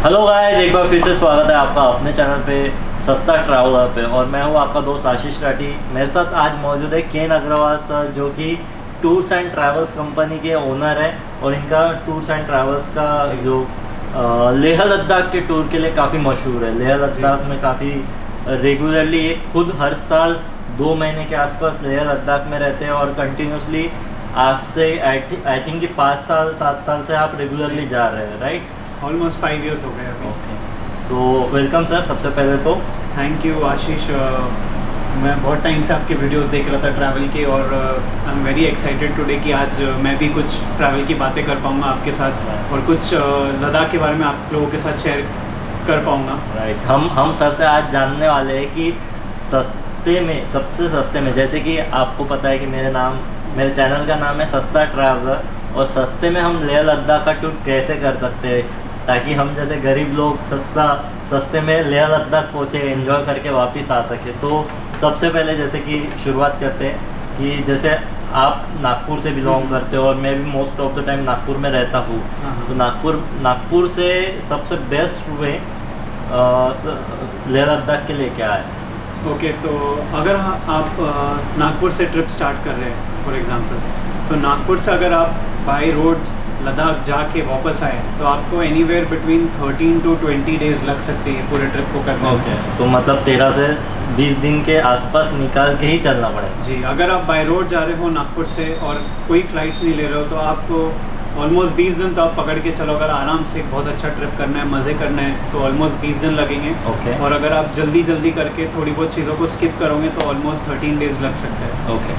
Hello guys, एक बार फिर से स्वागत है आपका अपने चैनल पे सस्ता ट्रैवलर पे। और मैं हूँ आपका दोस्त आशीष राठी। मेरे साथ आज मौजूद है केन अग्रवाल सर, जो कि टूर्स एंड ट्रैवल्स कंपनी के ओनर है। और इनका टूर्स एंड ट्रैवल्स का जो लेह लद्दाख के टूर के लिए काफ़ी मशहूर है। लेह लद्दाख में काफ़ी रेगुलरली खुद हर साल 2 महीने के आसपास लेह लद्दाख में रहते हैं और कंटिन्यूसली आज से आई थिंक कि 5 साल 7 साल से आप रेगुलरली जा रहे हैं, राइट? ऑलमोस्ट 5 years हो गए अभी। ओके, तो वेलकम सर। सबसे पहले तो थैंक यू आशीष। मैं बहुत टाइम से आपके वीडियोस देख रहा था ट्रैवल के, और I am very excited today कि आज मैं भी कुछ ट्रैवल की बातें कर पाऊँगा आपके साथ और कुछ लद्दाख के बारे में आप लोगों के साथ शेयर कर पाऊँगा। राइट, हम सर से आज जानने वाले हैं कि सस्ते में, सबसे सस्ते में, जैसे कि आपको पता है कि मेरे चैनल का नाम है सस्ता ट्रैवलर, और सस्ते में हम लेह लद्दाख का टूर कैसे कर सकते हैं ताकि हम जैसे गरीब लोग सस्ते में लेह लद्दाख पहुँचे, एंजॉय करके वापस आ सके। तो सबसे पहले जैसे कि शुरुआत करते हैं कि जैसे आप नागपुर से बिलोंग करते हो और मैं भी most of the time Nagpur में रहता हूँ। तो नागपुर से सबसे बेस्ट वे लेह लद्दाख के लिए क्या है? ओके, तो अगर आप नागपुर से ट्रिप स्टार्ट कर रहे हैं फॉर एग्जांपल, तो नागपुर से अगर आप बाय रोड लद्दाख जाके वापस आए तो आपको एनीवेयर बिटवीन 13 to 20 डेज लग सकते हैं पूरे ट्रिप को करने में। ओके, तो मतलब 13 से 20 दिन के आसपास निकाल के ही चलना पड़ेगा। जी, अगर आप बाय रोड जा रहे हो नागपुर से और कोई फ्लाइट्स नहीं ले रहे हो तो आपको ऑलमोस्ट 20 दिन तो आप पकड़ के चलो। अगर आराम से एक बहुत अच्छा ट्रिप करना है, मज़े करना है, तो ऑलमोस्ट 20 दिन लगेंगे। ओके। और अगर आप जल्दी करके थोड़ी बहुत चीज़ों को स्किप करोगे तो ऑलमोस्ट 13 डेज लग सकते हैं। ओके,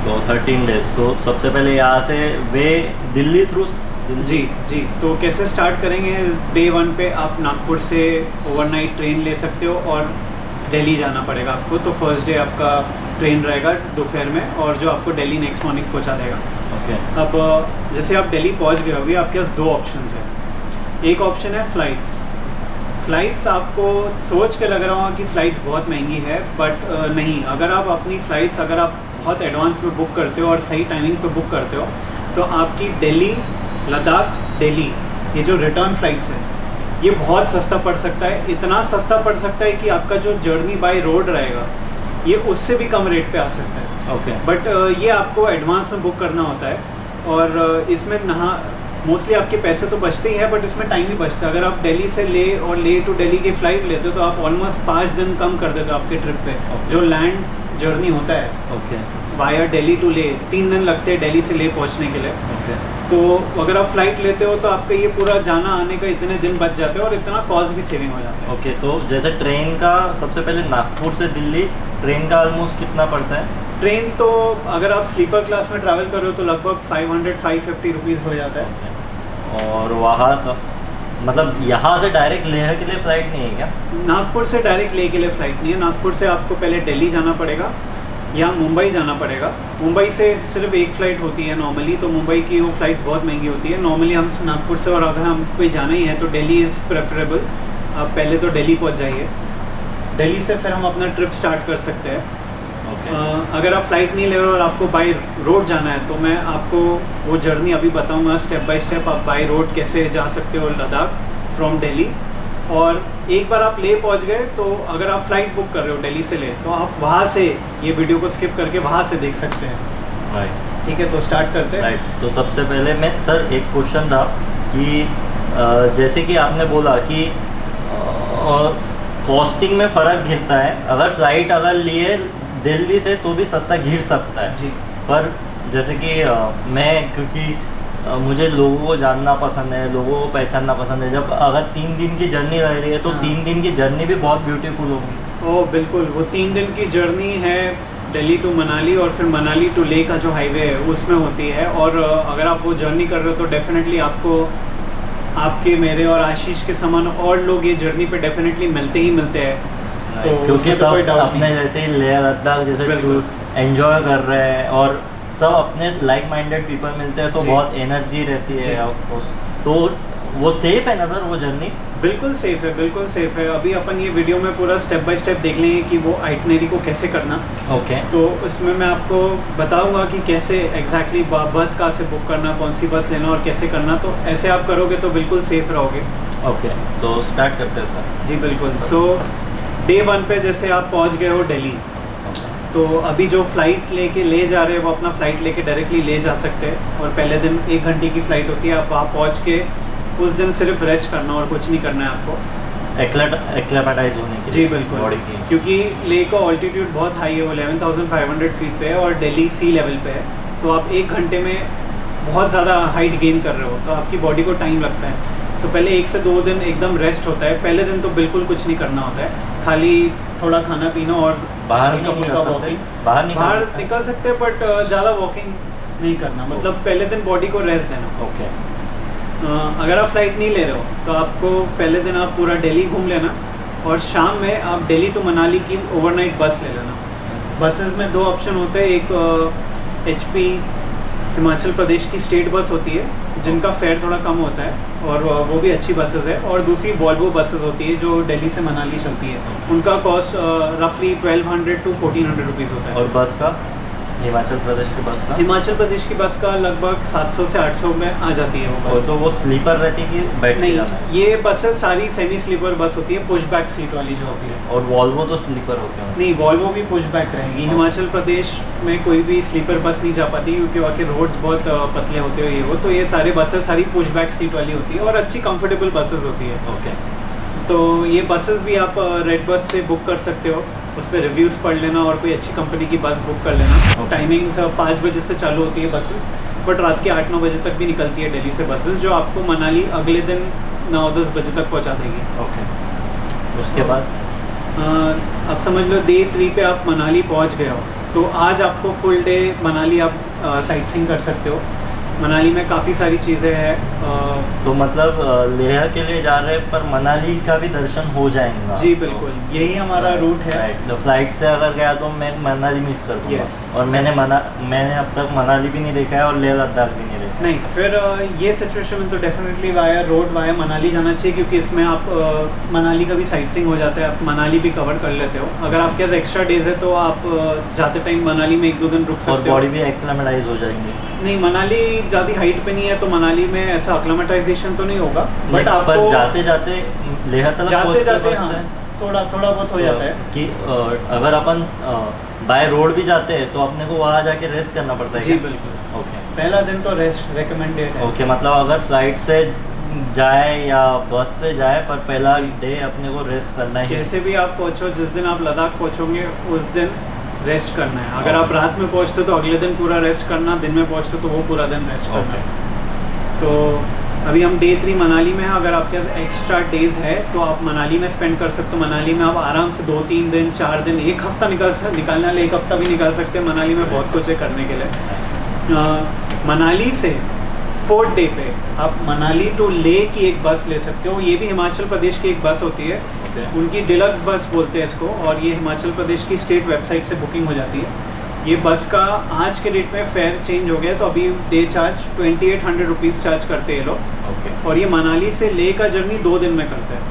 तो 13 डेज। तो सबसे पहले यहाँ से वे दिल्ली थ्रू जी, तो कैसे स्टार्ट करेंगे? डे 1 पे आप नागपुर से ओवरनाइट ट्रेन ले सकते हो और दिल्ली जाना पड़ेगा आपको। तो फर्स्ट डे आपका ट्रेन रहेगा दोपहर में, और जो आपको दिल्ली नेक्स्ट मॉर्निंग पहुंचा देगा। ओके। अब जैसे आप दिल्ली पहुंच गए, अभी आपके पास 2 ऑप्शंस हैं। एक ऑप्शन है फ़्लाइट्स आपको सोच के लग रहा होगा कि फ़्लाइट्स बहुत महंगी है, बट नहीं। अगर आप अपनी फ़्लाइट्स अगर आप बहुत एडवांस में बुक करते हो और सही टाइमिंग पे बुक करते हो तो आपकी दिल्ली लद्दाख दिल्ली, ये जो रिटर्न फ़्लाइट्स है, ये बहुत सस्ता पड़ सकता है। इतना सस्ता पड़ सकता है कि आपका जो जर्नी बाय रोड रहेगा ये उससे भी कम रेट पे आ सकता है। ओके। बट ये आपको एडवांस में बुक करना होता है, और इसमें मोस्टली आपके पैसे तो बचते ही हैं, बट इसमें टाइम भी बचता है। अगर आप दिल्ली से ले टू दिल्ली की फ़्लाइट लेते हो तो आप ऑलमोस्ट 5 दिन कम कर देते हो आपके ट्रिप पे। जो लैंड जर्नी होता है ओके, वाया दिल्ली टू ले, 3 दिन लगते हैं दिल्ली से ले पहुंचने के लिए। ओके। तो अगर आप फ्लाइट लेते हो तो आपका ये पूरा जाना आने का इतने दिन बच जाते हैं और इतना कॉस्ट भी सेविंग हो जाता है। ओके, तो जैसे ट्रेन का सबसे पहले नागपुर से दिल्ली ट्रेन का ऑलमोस्ट कितना पड़ता है? ट्रेन तो अगर आप स्लीपर क्लास में ट्रैवल कर रहे हो तो लगभग 500-550 रुपीज़ हो जाता है। और वहाँ मतलब यहाँ से डायरेक्ट लेह के लिए फ़्लाइट नहीं है क्या? नागपुर से डायरेक्ट लेह के लिए फ़्लाइट नहीं है। नागपुर से आपको पहले दिल्ली जाना पड़ेगा या मुंबई जाना पड़ेगा। मुंबई से सिर्फ एक फ़्लाइट होती है नॉर्मली, तो मुंबई की वो फ़्लाइट्स बहुत महंगी होती है। नॉर्मली हम नागपुर से, और अगर हम कोई जाना ही है तो दिल्ली इज़ प्रेफरेबल। आप पहले तो दिल्ली पहुंच जाइए, दिल्ली से फिर हम अपना ट्रिप स्टार्ट कर सकते हैं। अगर आप फ़्लाइट नहीं ले रहे हो और आपको बाय रोड जाना है तो मैं आपको वो जर्नी अभी बताऊँगा स्टेप बाय स्टेप, आप बाय रोड कैसे जा सकते हो लद्दाख फ्रॉम दिल्ली। और एक बार आप ले पहुंच गए तो अगर आप फ़्लाइट बुक कर रहे हो दिल्ली से ले, तो आप वहाँ से ये वीडियो को स्किप करके वहाँ से देख सकते हैं। राइट, ठीक है, तो स्टार्ट करते हैं। राइट। तो सबसे पहले मैं सर एक क्वेश्चन था कि जैसे कि आपने बोला कि कॉस्टिंग में फ़र्क गिरता है। अगर फ़्लाइट अगर लिए दिल्ली से तो भी सस्ता गिर सकता है जी। पर जैसे कि क्योंकि मुझे लोगों को जानना पसंद है, लोगों को पहचानना पसंद है। जब अगर 3 दिन की जर्नी रह रही है तो 3 दिन की जर्नी भी बहुत ब्यूटीफुल होगी। ओह बिल्कुल, वो 3 दिन की जर्नी है दिल्ली टू मनाली, और फिर मनाली टू लेह का जो हाईवे है उसमें होती है। और अगर आप वो जर्नी कर रहे हो तो डेफिनेटली आपको आपके, मेरे और आशीष के समान और लोग ये जर्नी पे डेफिनेटली मिलते ही मिलते हैं। तो क्योंकि सब अपने जैसे लेह लद्दाख जैसे टूर एंजॉय कर रहे हैं और सब अपने लाइक माइंडेड पीपल मिलते हैं तो बहुत एनर्जी रहती है ऑफ कोर्स। तो वो सेफ है ना सर वो जर्नी? बिल्कुल सेफ़ है, बिल्कुल सेफ़ है। अभी अपन ये वीडियो में पूरा स्टेप बाय स्टेप देख लेंगे कि वो आइटनरी को कैसे करना। ओके। तो उसमें मैं आपको बताऊंगा कि कैसे एग्जैक्टली बस कहाँ से बुक करना, कौन सी बस लेना और कैसे करना। तो ऐसे आप करोगे तो बिल्कुल सेफ़ रहोगे। ओके, तो स्टार्ट करते हैं सर। जी बिल्कुल। सो डे 1 पे जैसे आप पहुंच गए हो दिल्ली, तो अभी जो फ़्लाइट लेके ले जा रहे हैं वो अपना फ़्लाइट लेके डायरेक्टली ले जा सकते हैं। और पहले दिन 1 घंटे की फ़्लाइट होती है, आप वहाँ पहुँच के उस दिन सिर्फ रेस्ट करना और कुछ नहीं करना है आपको, एक्लेमेटाइज होने के लिए। जी बिल्कुल, बॉडी की, क्योंकि लेह का ऑल्टीट्यूड बहुत हाई है, वो 11,500 फीट पे है और दिल्ली सी लेवल पे है। तो आप 1 घंटे में बहुत ज़्यादा हाइट गेन कर रहे हो, तो आपकी बॉडी को टाइम लगता है। तो पहले 1 से 2 दिन एकदम रेस्ट होता है। पहले दिन तो बिल्कुल कुछ नहीं करना होता है, खाली थोड़ा खाना पीना और बाहर हल्का नहीं फुल्का निकल सकते, वॉकिंग। बाहर बाहर निकल सकते हैं बट ज़्यादा वॉकिंग नहीं करना, मतलब पहले दिन बॉडी को रेस्ट देना। ओके। अगर आप फ्लाइट नहीं ले रहे हो तो आपको पहले दिन आप पूरा दिल्ली घूम लेना और शाम में आप दिल्ली टू मनाली की ओवरनाइट बस ले लेना। बसेस में 2 ऑप्शन होते हैं, एक HP हिमाचल प्रदेश की स्टेट बस होती है जिनका फेयर थोड़ा कम होता है और वो भी अच्छी बसेस है, और दूसरी वॉल्वो बसेस होती है जो दिल्ली से मनाली चलती है। उनका कॉस्ट रफली 1200 to 1400 रुपीज़ होता है। और बस का, हिमाचल प्रदेश की बस का? हिमाचल प्रदेश की बस का लगभग 700 से 800 में आ जाती है वो और बस। तो वो स्लीपर रहती है कि बैठ के नहीं, जाना है? ये बसेस सारी सेमी स्लीपर बस होती है, पुश बैक सीट वाली जो होती है। और वॉल्वो तो स्लीपर होते हैं? नहीं, वॉल्वो भी पुश बैक रहेगी। हिमाचल प्रदेश में कोई भी स्लीपर बस नहीं जा पाती क्योंकि वहाँ के रोड्स बहुत पतले होते हैं ये वो, तो ये सारे बसेस सारी पुश बैक सीट वाली होती है और अच्छी कंफर्टेबल बसेस होती है। ओके। तो ये बसेस भी आप रेड बस से बुक कर सकते हो, उस पर रिव्यूज़ पढ़ लेना और कोई अच्छी कंपनी की बस बुक कर लेना। टाइमिंग्स 5 बजे से चालू होती है बसेस, बट रात के 8-9 बजे तक भी निकलती है दिल्ली से बसेस, जो आपको मनाली अगले दिन 9-10 बजे तक पहुंचा देगी। ओके। उसके बाद अब समझ लो डे 3 पे आप मनाली पहुंच गए हो, तो आज आपको फुल डे मनाली आप साइट सीइंग कर सकते हो। मनाली में काफ़ी सारी चीज़ें हैं। तो मतलब लेह के लिए जा रहे हैं पर मनाली का भी दर्शन हो जाएगा? जी बिल्कुल, यही हमारा रूट है। तो फ्लाइट से अगर गया तो मैं मनाली मिस कर दूँगा। Yes. और मैंने अब तक मनाली भी नहीं देखा है और लेह लद्दाख भी नहीं देखा। नहीं, फिर ये सिचुएशन में तो डेफिनेटली वाया मनाली जाना चाहिए, क्योंकि इसमें आप मनाली का भी साइट सीइंग हो जाता है, आप मनाली भी कवर कर लेते हो। अगर आपके पास एक्स्ट्रा डेज है तो आप जाते टाइम मनाली में 1-2 दिन रुक और सकते हो। बॉडी भी एक्लेमेटाइज हो जाएंगी? नहीं, मनाली ज़्यादा हाइट पे नहीं है तो मनाली में ऐसा एक्लेमेटाइजेशन तो नहीं होगा, बट आपको पर जाते जाते लेह तक जाते हाँ थोड़ा बहुत हो जाता है कि अगर अपन बाय रोड भी जाते हैं तो अपने को वहाँ जाके रेस्ट करना पड़ता है? जी क्या? बिल्कुल। ओके। पहला दिन तो रेस्ट रिकमेंडेड है। ओके, मतलब अगर फ्लाइट से जाए या बस से जाए पर पहला डे अपने को रेस्ट करना ही। कैसे भी आप पहुँचो, जिस दिन आप लद्दाख पहुँचोगे उस दिन रेस्ट करना है। अगर आप रात में पहुँचते हो तो अगले दिन पूरा रेस्ट करना, दिन में पहुँचते हो तो वो पूरा दिन रेस्ट करना है। तो अभी हम डे 3 मनाली में हैं। अगर आपके पास एक्स्ट्रा डेज है तो आप मनाली में स्पेंड कर सकते हो। मनाली में आप आराम से 2-3 दिन, 4 दिन, 1 हफ्ता निकालने वाले 1 हफ्ता भी निकाल सकते हैं। मनाली में बहुत कुछ है करने के लिए। मनाली से 4th डे पे आप मनाली टू लेह की एक बस ले सकते हो। ये भी हिमाचल प्रदेश की एक बस होती है, उनकी डिलक्स बस बोलते हैं इसको, और ये हिमाचल प्रदेश की स्टेट वेबसाइट से बुकिंग हो जाती है। ये बस का आज के डेट में फेयर चेंज हो गया, तो अभी डे चार्ज 2800 रुपीज़ चार्ज करते हैं ये लोग। और ये मनाली से लेह का जर्नी 2 दिन में करते हैं।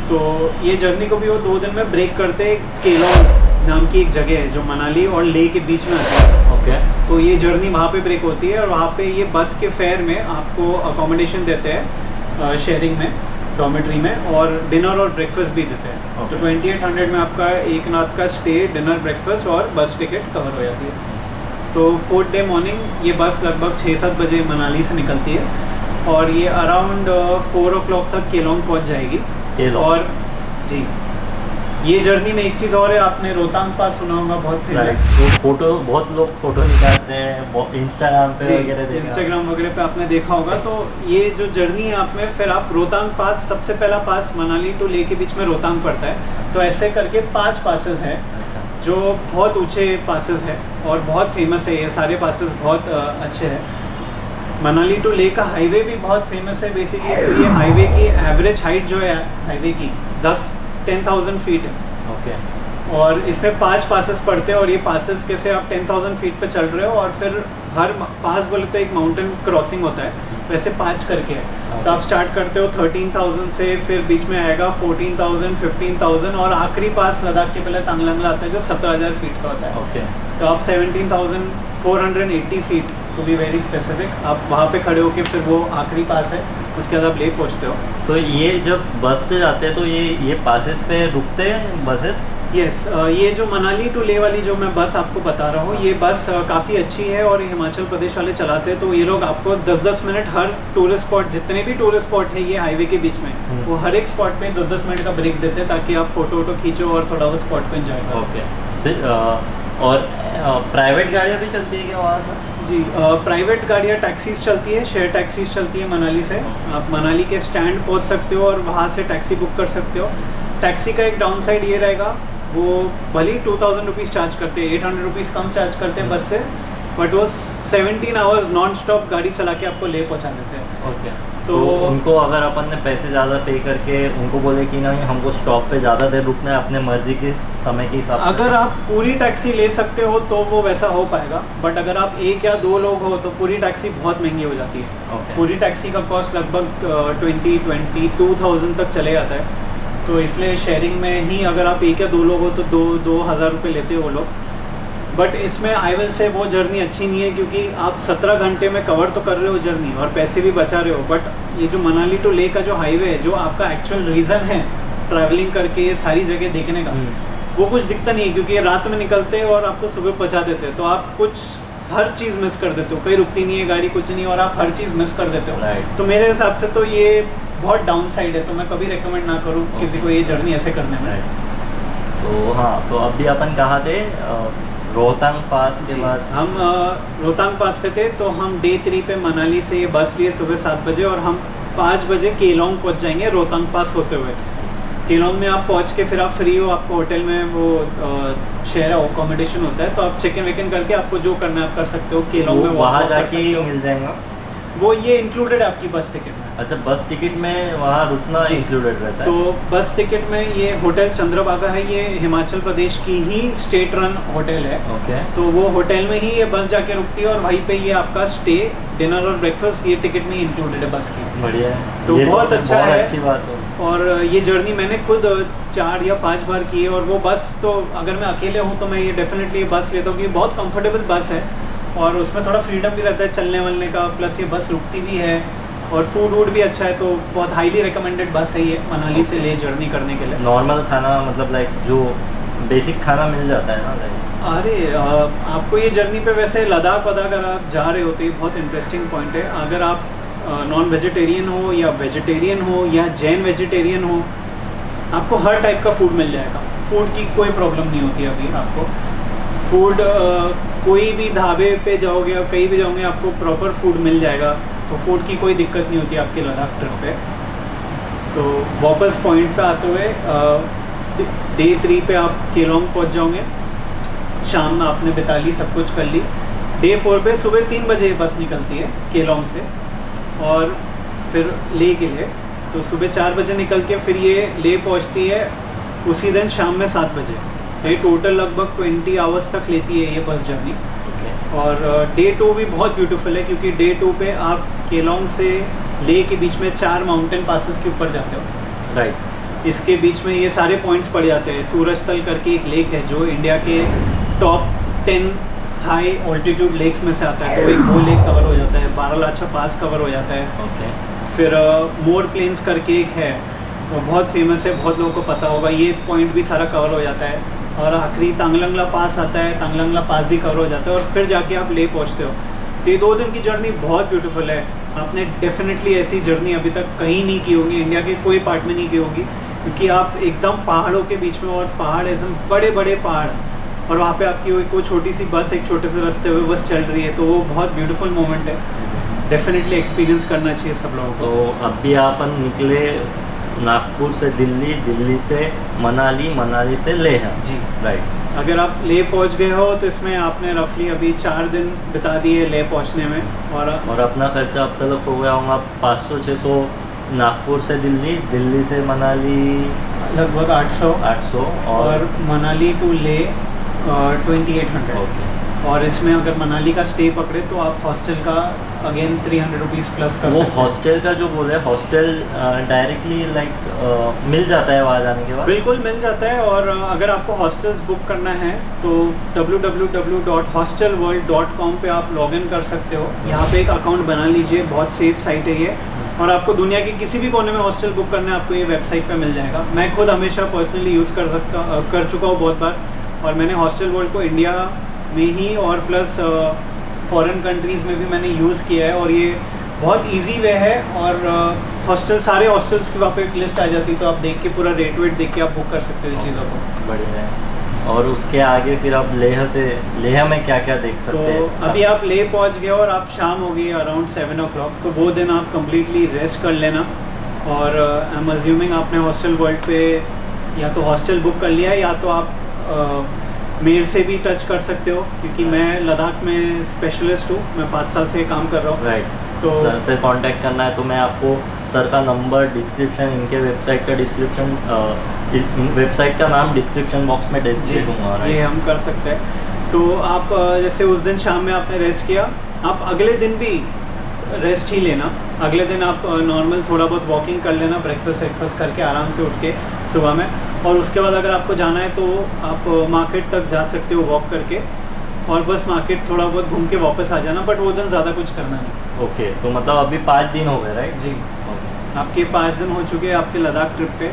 तो ये जर्नी को भी वो 2 दिन में ब्रेक करते हैं। केलोंग नाम की एक जगह है जो मनाली और लेह के बीच में आती है। ओके। तो ये जर्नी वहाँ पे ब्रेक होती है और वहाँ पे ये बस के फेयर में आपको अकोमोडेशन देते हैं शेयरिंग में, डॉर्मेट्री में, और डिनर और ब्रेकफास्ट भी देते हैं। तो 2800 में आपका एक रात का स्टे, डिनर, ब्रेकफास्ट और बस टिकट कवर हो जाती है। तो 4th डे मॉर्निंग ये बस लगभग 6-7 बजे मनाली से निकलती है और ये अराउंड 4 o'clock तक केलोंग पहुँच जाएगी। और जी, ये जर्नी में एक चीज़ और है, आपने रोहतांग पास सुना होगा, बहुत फेमस। तो फोटो, बहुत लोग फोटो निकालते हैं इंस्टाग्राम पे वगैरह, इंस्टाग्राम वगैरह पे आपने देखा होगा। तो ये जो जर्नी है आप में, फिर आप रोहतांग पास, सबसे पहला पास मनाली टू लेह के बीच में रोहतांग पड़ता है। तो ऐसे करके 5 पासेस हैं जो बहुत ऊँचे पासेस हैं और बहुत फेमस है। ये सारे पासेस बहुत अच्छे हैं। मनाली टू लेह का हाईवे भी बहुत फेमस है बेसिकली। तो ये हाईवे की एवरेज हाइट जो है हाईवे की 10,000 फीट है। ओके। और इसमें 5 पासेस पड़ते हैं और ये पासेस कैसे आप 10,000 फीट पे चल रहे हो और फिर हर पास बोले तो एक माउंटेन क्रॉसिंग होता है, वैसे 5 करके है। तो आप स्टार्ट करते हो 13,000 से, फिर बीच में आएगा 14,000, 15,000 और आखिरी पास लद्दाख के पहले तांगलंगला आता है जो 17,000 फीट का होता है। ओके। तो आप 17,480 feet to be very specific, आप वहाँ पे खड़े होके फिर वो आखिरी पास है उसके बाद आप ले पहुँचते हो। तो ये जब बस से जाते हैं तो ये पासेस पे रुकते हैं बसेस? यस, ये जो मनाली टू ले वाली जो मैं बस आपको बता रहा हूँ, ये बस काफ़ी अच्छी है और हिमाचल प्रदेश वाले चलाते हैं। तो ये लोग आपको 10-10 मिनट हर टूरिस्ट स्पॉट, जितने भी टूरिस्ट स्पॉट है ये हाईवे के बीच में, वो हर एक स्पॉट पे 10-10 मिनट का ब्रेक देते हैं ताकि आप फोटो वोटो खींचो और थोड़ा वो स्पॉट पे एंजॉय करो। ओके। और प्राइवेट गाड़ियाँ भी चलती है क्या वहाँ से? जी, प्राइवेट गाड़ियाँ, टैक्सीज चलती है, शेयर टैक्सीज चलती है मनाली से। आप मनाली के स्टैंड पहुँच सकते हो और वहाँ से टैक्सी बुक कर सकते हो। टैक्सी का एक डाउन साइड ये रहेगा, वो भले ही 2000 रुपीज़ चार्ज करते हैं, 800 रुपीज़ कम चार्ज करते हैं बस से, बट वो 17 आवर्स नॉन स्टॉप गाड़ी चला के आपको ले पहुँचा देते हैं। ओके। तो उनको अगर अपन ने पैसे ज़्यादा पे करके उनको बोले कि नहीं हमको स्टॉप पे ज़्यादा देर रुकना है अपने मर्जी के समय के हिसाब से, अगर आप पूरी टैक्सी ले सकते हो तो वो वैसा हो पाएगा, बट अगर आप 1 या 2 लोग हो तो पूरी टैक्सी बहुत महंगी हो जाती है। Okay. पूरी टैक्सी का कॉस्ट लगभग 22,000 तक चले जाता है। तो इसलिए शेयरिंग में ही अगर आप 1 या 2 लोग हो तो 2,000 रुपये लेते हो वो लोग। बट इसमें आई विल से वो जर्नी अच्छी नहीं है क्योंकि आप 17 घंटे में कवर तो कर रहे हो जर्नी और पैसे भी बचा रहे हो, बट ये जो मनाली टू लेह का जो हाईवे है, जो आपका एक्चुअल रीज़न है ट्रैवलिंग करके ये सारी जगह देखने का, वो कुछ दिखता नहीं है क्योंकि ये रात में निकलते हैं और आपको सुबह पहुँचा देते हैं। तो आप कुछ हर चीज़ मिस कर देते हो, कहीं रुकती नहीं है गाड़ी, कुछ नहीं, और आप हर चीज़ मिस कर देते हो। तो मेरे हिसाब से तो ये बहुत डाउन साइड है, तो मैं कभी रेकमेंड ना करूँ किसी को ये जर्नी ऐसे करने में। तो हाँ, तो अभी अपन कहाँ थे? रोहतांग पास के बाद हम रोहतांग पास पे थे। तो हम डे 3 पे मनाली से ये बस लिए सुबह 7 बजे और हम 5 बजे केलोंग पहुंच जाएंगे रोहतांग पास होते हुए। केलोंग में आप पहुंच के फिर आप फ्री हो, आपको होटल में वो शेयर अकोमोडेशन होता है, तो आप चेक इन वेक इन करके आपको जो करना है आप कर सकते हो। केलोंग में वहाँ जाके मिल जाएगा वो, ये इंक्लूडेड है आपकी बस टिकट में। अच्छा, बस टिकट में वहाँ रुकना इंक्लूडेड रहता है? तो बस टिकट में ये होटल चंद्रभागा है, ये हिमाचल प्रदेश की ही स्टेट रन होटल है। ओके। तो वो होटल में ही ये बस जाके रुकती है और वहीं पे ये आपका स्टे, डिनर और ब्रेकफास्ट ये टिकट में इंक्लूडेड है बस की। बढ़िया है, तो बहुत अच्छा है, अच्छी बात है। और ये जर्नी मैंने खुद 4 या 5 बार की है। और वो बस तो अगर मैं अकेले हूँ तो मैं ये डेफिनेटली बस लेता हूँ क्योंकि बहुत कंफर्टेबल बस है और उसमें थोड़ा फ्रीडम भी रहता है चलने वलने का, प्लस ये बस रुकती भी है और फूड वूड भी अच्छा है। तो बहुत हाईली रिकमेंडेड बस है ये मनाली से ले जर्नी करने के लिए। नॉर्मल खाना मतलब लाइक जो बेसिक खाना मिल जाता है ना लाइक? अरे आपको ये जर्नी पे वैसे लद्दाख अगर आप जा रहे हो तो ये बहुत इंटरेस्टिंग पॉइंट है। अगर आप नॉन वेजिटेरियन हो या वेजिटेरियन हो या जैन वेजिटेरियन हो, आपको हर टाइप का फूड मिल जाएगा। फूड की कोई प्रॉब्लम नहीं होती अभी आपको। फूड कोई भी ढाबे पे जाओगे, आप कहीं भी जाओगे, आपको प्रॉपर फूड मिल जाएगा। तो फूड की कोई दिक्कत नहीं होती आपके लद्दाख ट्रिप पे। तो वापस पॉइंट पे आते हुए डे 3 पे आप केलोंग पहुंच जाओगे। शाम में आपने बिता ली, सब कुछ कर ली। डे 4 पे सुबह 3 बजे बस निकलती है केलोंग से और फिर ले के लिए। तो सुबह 4 बजे निकल के फिर ये ले पहुंचती है उसी दिन शाम में 7 बजे। ये टोटल लगभग 20 आवर्स तक लेती है ये बस जर्नी। और डे 2 भी बहुत ब्यूटीफुल है क्योंकि डे 2 पे आप केलोंग से ले के बीच में 4 माउंटेन पासेस के ऊपर जाते हो। राइट। इसके बीच में ये सारे पॉइंट्स पड़ जाते हैं। सूरज तल करके एक लेक है जो इंडिया के टॉप 10 हाई ऑल्टीट्यूड लेक्स में से आता है, तो एक वो लेक कवर हो जाता है। बारालाचा पास कवर हो जाता है। ओके। फिर मोर प्लेन्स करके एक है, वो बहुत फेमस है, बहुत लोगों को पता होगा। ये पॉइंट भी सारा कवर हो जाता है। और आखिरी तांगलंगला पास आता है, तांगलंगला पास भी कवर हो जाता है और फिर जाके आप ले पहुंचते हो। तो ये 2 दिन की जर्नी बहुत ब्यूटीफुल है। आपने डेफिनेटली ऐसी जर्नी अभी तक कहीं नहीं की होगी, इंडिया के कोई पार्ट में नहीं की होगी, क्योंकि आप एकदम पहाड़ों के बीच में, और पहाड़ ऐसे बड़े बड़े पहाड़, और वहाँ पे आपकी कोई छोटी सी बस एक छोटे से रास्ते हुए बस चल रही है। तो वो बहुत ब्यूटीफुल मोमेंट है, डेफिनेटली एक्सपीरियंस करना चाहिए सब लोगों को। तो अभी अपन निकले नागपुर से दिल्ली, दिल्ली से मनाली, मनाली से लेह। जी राइट। अगर आप लेह पहुंच गए हो तो इसमें आपने रफली अभी 4 दिन बिता दिए लेह पहुंचने में। और अपना खर्चा अब तक हो गया होगा 500-600 नागपुर से दिल्ली, दिल्ली से मनाली लगभग 800 और मनाली टू लेह 2800। ओके। और इसमें अगर मनाली का स्टे पकड़े तो आप हॉस्टल का अगेन 300 रुपीज़ प्लस कर सकते हैं। वो हॉस्टल का जो बोले, हॉस्टल डायरेक्टली लाइक मिल जाता है वहाँ जाने के बाद? बिल्कुल मिल जाता है। और अगर आपको हॉस्टल्स बुक करना है तो www.hostelworld.com पे आप लॉगिन कर सकते हो। यहाँ पे एक अकाउंट बना लीजिए, बहुत सेफ साइट है ये। और आपको दुनिया के किसी भी कोने में हॉस्टल बुक करना है आपको ये वेबसाइट पे मिल जाएगा। मैं खुद हमेशा पर्सनली यूज़ कर चुका हूँ बहुत बार, और मैंने हॉस्टल वर्ल्ड को इंडिया में ही और प्लस फॉरेन कंट्रीज़ में भी मैंने यूज़ किया है, और ये बहुत इजी वे है। और हॉस्टल सारे हॉस्टल्स की वहाँ पे एक लिस्ट आ जाती है, तो आप देख के पूरा रेट वेट देख के आप बुक कर सकते हो चीज़ों को। बढ़िया है। और उसके आगे फिर आप लेह में क्या क्या देख सकते हैं? तो अभी आप लेह पहुंच गए और आप शाम हो गई अराउंड 7 o'clock, तो वो दिन आप कम्प्लीटली रेस्ट कर लेना। और आई एम अज्यूमिंग आपने हॉस्टल वर्ल्ड पे या तो हॉस्टल बुक कर लिया है या तो आप मेल से भी टच कर सकते हो, क्योंकि मैं लद्दाख में स्पेशलिस्ट हूँ, मैं 5 साल से काम कर रहा हूँ। राइट। तो सर से कांटेक्ट करना है तो मैं आपको सर का नंबर डिस्क्रिप्शन, इनके वेबसाइट का डिस्क्रिप्शन, वेबसाइट का नाम डिस्क्रिप्शन बॉक्स में दे दूँगा। ये हम कर सकते हैं। तो आप जैसे उस दिन शाम में आपने रेस्ट किया, आप अगले दिन भी रेस्ट ही लेना। अगले दिन आप नॉर्मल थोड़ा बहुत वॉकिंग कर लेना, ब्रेकफास्ट करके आराम से उठ के सुबह में। और उसके बाद अगर आपको जाना है तो आप मार्केट तक जा सकते हो वॉक करके, और बस मार्केट थोड़ा बहुत घूम के वापस आ जाना, बट वो दिन ज़्यादा कुछ करना नहीं। ओके, तो मतलब अभी 5 दिन हो गए, राइट? जी, आपके 5 दिन हो चुके हैं आपके लद्दाख ट्रिप पे।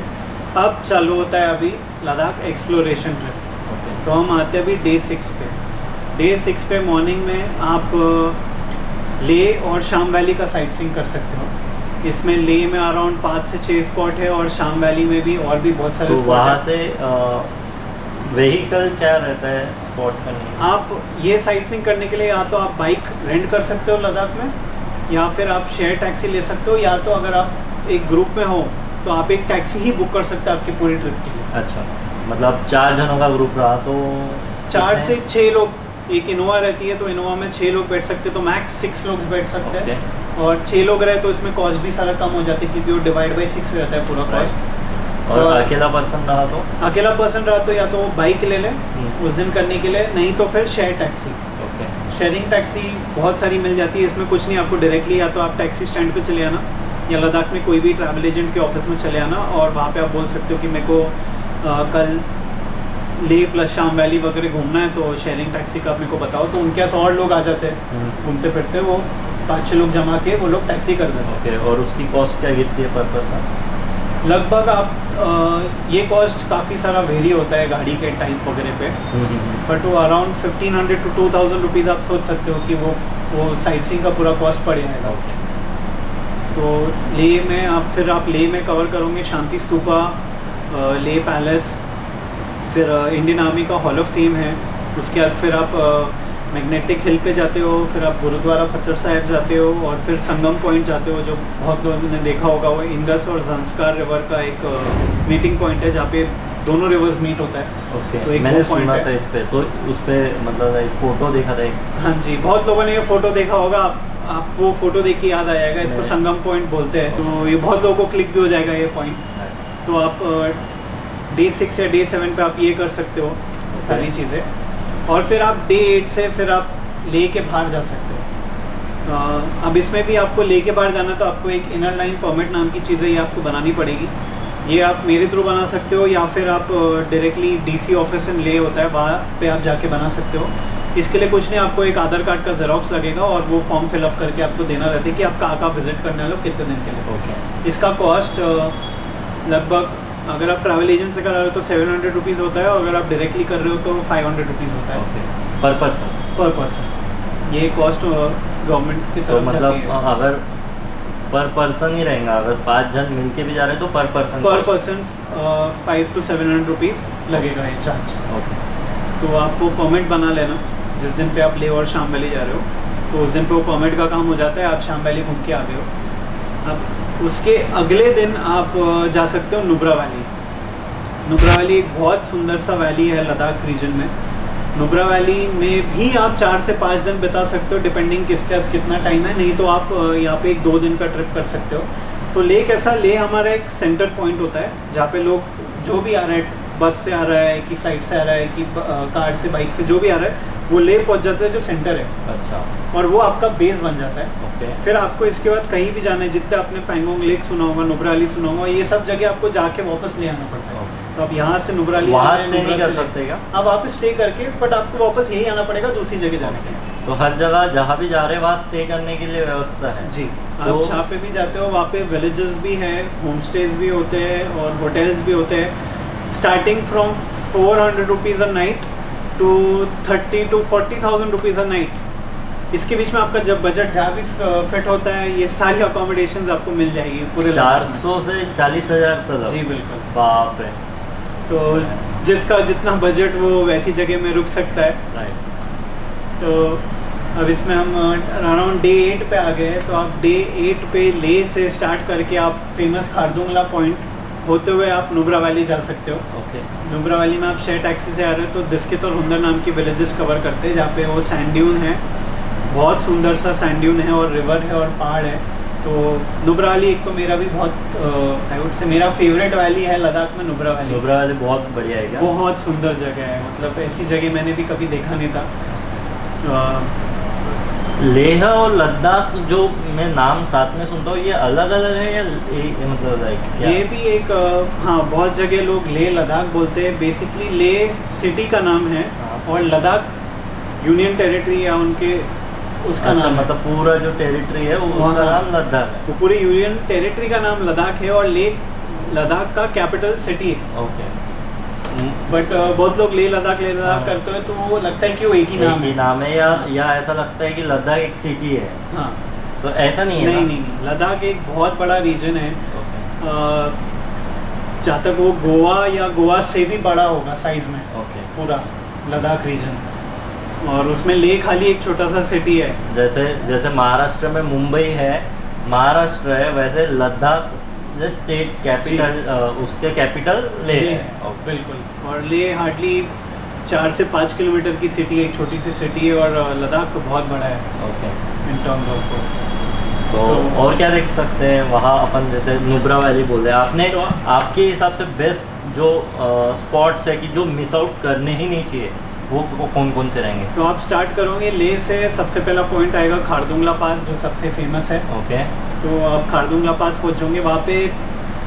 अब चालू होता है अभी लद्दाख एक्सप्लोरेशन ट्रिप। तो हम आते हैं अभी डे 6 पे। डे 6 पे मॉर्निंग में आप लेह और शाम वैली का साइट सीइंग कर सकते हो। इसमें लेह में अराउंड 5 से 6 स्पॉट है, और शाम वैली में भी और भी बहुत सारे तो स्पॉट वहाँ है। से व्हीकल क्या रहता है स्पॉट करने? आप ये साइट सीइंग करने के लिए या तो आप बाइक रेंट कर सकते हो लद्दाख में, या फिर आप शेयर टैक्सी ले सकते हो, या तो अगर आप एक ग्रुप में हो तो आप एक टैक्सी ही बुक कर सकते हो आपकी पूरी ट्रिप के लिए। अच्छा, मतलब 4 जनों का ग्रुप रहा तो 4 से 6 लोग, एक इनोवा रहती है तो इनोवा में 6 लोग बैठ सकते हैं, तो मैक्स 6 लोग बैठ सकते हैं। और 6 लोग रहे तो इसमें कॉस्ट भी सारा कम हो जाती है, क्योंकि वो डिवाइड बाई 6 हो जाता है पूरा कॉस्ट। और अकेला पर्सन रहा तो? अकेला पर्सन रहा तो या तो वो बाइक ले लें उस दिन करने के लिए, नहीं तो फिर शेयर टैक्सी। शेयरिंग टैक्सी बहुत सारी मिल जाती है, इसमें कुछ नहीं, आपको डायरेक्टली या तो आप टैक्सी स्टैंड पे चले आना, या लद्दाख में कोई भी ट्रैवल एजेंट के ऑफिस में चले आना, और वहाँ पे आप बोल सकते हो कि मेरे को कल लेह प्लस शाम वैली वगैरह घूमना है, तो शेयरिंग टैक्सी का मेरे को बताओ, तो उनके पास और लोग आ जाते हैं घूमते फिरते, वो 5-6 लोग जमा के वो लोग टैक्सी कर देते हैं। और उसकी कॉस्ट क्या गिरती है पर पर्सन? लगभग आप ये कॉस्ट काफ़ी सारा वेरी होता है गाड़ी के टाइप वगैरह पे, बट वो अराउंड 1500 to 2000 रुपीज़ आप सोच सकते हो कि वो साइट सीइंग का पूरा कॉस्ट पड़ जाएगा। तो लेह में आप लेह में कवर करोगे शांति स्तूपा, लेह पैलेस, फिर इंडियन आर्मी का हॉल ऑफ फेम है, उसके बाद फिर आप मैग्नेटिक हिल पे जाते हो, फिर आप गुरुद्वारा फतेह साहिब जाते हो, और फिर संगम पॉइंट जाते हो, जो बहुत लोगों ने देखा होगा, वो इंडस और ज़ंस्कार रिवर का एक मीटिंग पॉइंट है जहाँ पे दोनों रिवर्स मीट होता है। तो एक मैंने सुना था इस पे, तो उस पे मतलब एक फ़ोटो देखा था एक। हाँ जी, बहुत लोगों ने ये फ़ोटो देखा होगा, आप वो फ़ोटो देख के याद आ जाएगा, इसको संगम पॉइंट बोलते हैं। तो ये बहुत लोगों को क्लिक भी हो जाएगा ये पॉइंट। तो आप डे 6 या डे 7 पे आप ये कर सकते हो सारी चीज़ें, और फिर आप डे 8 से फिर आप लेह के बाहर जा सकते हो। अब इसमें भी आपको लेह के बाहर जाना, तो आपको एक इनर लाइन परमिट नाम की चीज़ है, ये आपको बनानी पड़ेगी। ये आप मेरे थ्रू बना सकते हो, या फिर आप directly DC office in Leh होता है, वहाँ पे आप जाके बना सकते हो। इसके लिए कुछ नहीं, आपको एक आधार कार्ड का जेरोक्स लगेगा, और वो फॉर्म फिलअप करके आपको देना रहता है कि आप कहाँ विजिट करने वाले हो, कितने दिन के लिए। इसका कॉस्ट लगभग, अगर आप ट्रैवल एजेंट से करा रहे हो तो 700 रुपीज़ होता है, और अगर आप डायरेक्टली कर रहे हो तो 500 रुपीज़ होता है पर पर्सन। ये कॉस्ट गवर्नमेंट की तो तरफ मतलब जाती है। अगर पर पर्सन ही रहेगा, अगर 5 जन मिलके भी जा रहे हैं तो पर पर्सन 500 to 700 रुपीज़ लगेगा ये चार्ज। तो आप वो परमिट बना लेना जिस दिन पे आप लेह और शाम वैली जा रहे हो, तो उस दिन पे वो परमिट का काम हो जाता है, आप शाम वैली घूम के आ गए हो। अब उसके अगले दिन आप जा सकते हो नुब्रा वैली। नुब्रा वैली एक बहुत सुंदर सा वैली है लद्दाख रीजन में। नुब्रा वैली में भी आप 4 से 5 दिन बिता सकते हो, डिपेंडिंग किसके पास कितना टाइम है, नहीं तो आप यहाँ पे 1-2 दिन का ट्रिप कर सकते हो। तो लेह कैसा, लेह हमारा एक सेंटर पॉइंट होता है जहाँ पे लोग जो भी आ रहे हैं, बस से आ रहा है कि फ्लाइट से आ रहा है कि कार से, बाइक से, जो भी आ रहा है वो लेह पहुँच जाता है, जो सेंटर है। अच्छा। और वो आपका बेस बन जाता है। फिर आपको इसके बाद कहीं भी जाना है, जितने आपने पैंगोंग लेक सुना होगा, नुब्रा वैली सुना होगा, ये सब जगह आपको जाके वापस ले आना पड़ता है। तो आप यहाँ से नुब्रा वैली वहाँ स्टे नहीं कर सकते क्या? आप स्टे करके, बट आपको वापस यही आना पड़ेगा दूसरी जगह जाने के लिए। तो हर जगह जहाँ भी जा रहे हैं वहाँ स्टे करने के लिए व्यवस्था है। जी, तो आप जहाँ पे भी जाते हो वहाँ पे विलेजेस भी हैं, होम स्टेज भी होते हैं और होटल्स भी होते हैं, starting from 400 rupees a night to 30 to 40,000 rupees a night. इसके बीच में आपका जब बजट जहाँ भी फिट होता है, ये सारी अकोमोडेशंस आपको मिल जाएगी पूरे लद्दाख में। 400 से 40,000 तक। जी बिल्कुल। बाप रे। तो जिसका जितना बजट वो वैसी जगह में रुक सकता है। राइट। तो अब इसमें हम अराउंड डे 8 पे आ गए हैं। तो आप डे 8 पे लेह से स्टार्ट करके आप फेमस खारदुंगला पॉइंट होते हुए आप नुब्रा वैली जा सकते हो। ओके। नुब्रा वैली में आप शेयर टैक्सी से आ रहे हो तो दिस्कित और हुंदर नाम की विलेजेस कवर करते हैं, जहाँ पे वो सैंड ड्यून है, बहुत सुंदर सा सैंड ड्यून है और रिवर है और पहाड़ है। तो नुब्रा वैली एक तो मेरा भी बहुत आई वुड से मेरा फेवरेट वैली है लद्दाख में, नुब्रा वैली। नुब्रा वैली बहुत बढ़िया है क्या? बहुत सुंदर जगह है, मतलब ऐसी जगह मैंने भी कभी देखा नहीं था। लेह और लद्दाख जो मैं नाम साथ में सुनता हूँ, ये अलग अलग है या मतलब लाइक ये भी एक हाँ, बहुत जगह लोग लेह लद्दाख बोलते हैं। बेसिकली लेह सिटी का नाम है और लद्दाख यूनियन टेरिटरी या उनके उसका अच्छा, नाम है। मतलब पूरा जो टेरिटरी है उसका नाम लद्दाख है। वो पूरे यूनियन टेरिटरी का नाम लद्दाख है और लेह लद्दाख का कैपिटल सिटी है। ओके। बट बहुत लोग लेह लद्दाख करते हैं तो वो लगता है कि वो एक ही नाम है। या ऐसा लगता है कि लद्दाख एक सिटी है। हाँ, तो ऐसा नहीं है नहीं ना? नहीं, लद्दाख एक बहुत बड़ा रीजन है। ओके। जहाँ तक वो गोवा या गोवा से भी बड़ा होगा साइज में ओके। पूरा लद्दाख रीजन, और उसमें लेह खाली एक छोटा सा सिटी है। जैसे महाराष्ट्र में मुंबई है, महाराष्ट्र है, वैसे लद्दाख जो स्टेट कैपिटल उसके कैपिटल लेह है। ओके। बिल्कुल। और लेह हार्डली 4 से 5 किलोमीटर की सिटी है, एक छोटी सी सिटी है, और लद्दाख तो बहुत बड़ा है ओके। In terms of. तो और क्या देख सकते हैं वहाँ अपन? जैसे नुब्रा वैली बोले आपने, तो आपके हिसाब से बेस्ट जो स्पॉट्स है कि जो मिस आउट करने ही नहीं चाहिए, वो कौन कौन से रहेंगे? तो आप स्टार्ट करोगे लेह से, सबसे पहला पॉइंट आएगा खारदुंगला पास जो सबसे फेमस है। ओके। तो आप खारदुंगला पास पहुँचोगे, वहाँ पे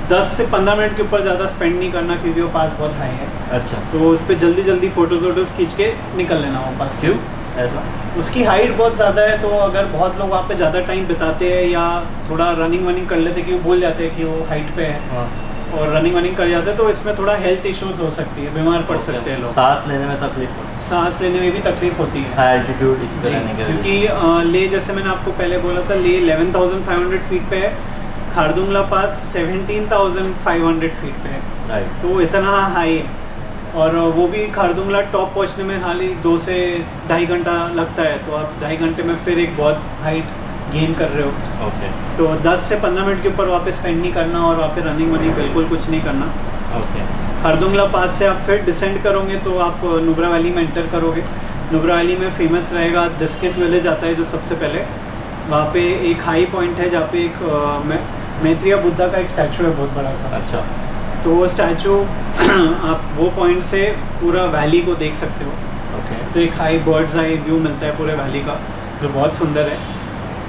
10 से 15 मिनट के ऊपर ज़्यादा स्पेंड नहीं करना क्योंकि वो पास बहुत हाई है। अच्छा। तो उस पर जल्दी जल्दी फोटोज खींच के निकल लेना वो पास। क्यों ऐसा? उसकी हाइट बहुत ज़्यादा है, तो अगर बहुत लोग वहाँ पे ज़्यादा टाइम बिताते हैं या थोड़ा रनिंग वनिंग कर लेते हैं कि वो भूल जाते हैं कि वो हाइट पे है, हाँ। और रनिंग वनिंग कर जाते हैं तो इसमें थोड़ा हेल्थ इश्यूज हो सकती है, बीमार पड़ सकते हैं लोग। सांस लेने में तकलीफ होती सांस लेने में भी तकलीफ होती है है एल्टीट्यूड इस पे जी, रहने के वजह से। क्योंकि लेह जैसे मैंने आपको पहले बोला था, लेह 11,500 फीट पे है, खारदुंगला पास 17,500 फीट पे है। राइट। तो इतना हाई है, और वो भी खारदुंगला टॉप पहुंचने में खाली 2 से ढाई घंटा लगता है। तो आप 2.5 घंटे में फिर एक बहुत हाइट गेन कर रहे हो। ओके। तो 10 से 15 मिनट के ऊपर वहाँ पे स्पेंड नहीं करना, और वहाँ पे रनिंग वनिंग बिल्कुल कुछ नहीं करना। ओके। खारदुंगला पास से आप फिर डिसेंड करोगे तो आप नुब्रा वैली में एंटर करोगे। नुब्रा वैली में फेमस रहेगा दिस्कित विलेज आता है जो सबसे पहले। वहाँ पे एक हाई पॉइंट है जहाँ पे एक मैत्रेय बुद्धा का एक स्टैचू है बहुत बड़ा सा। अच्छा। तो वो स्टैचू आप वो पॉइंट से पूरा वैली को देख सकते हो। ओके। तो एक हाई बर्ड्स आई व्यू मिलता है पूरे वैली का, जो बहुत सुंदर है।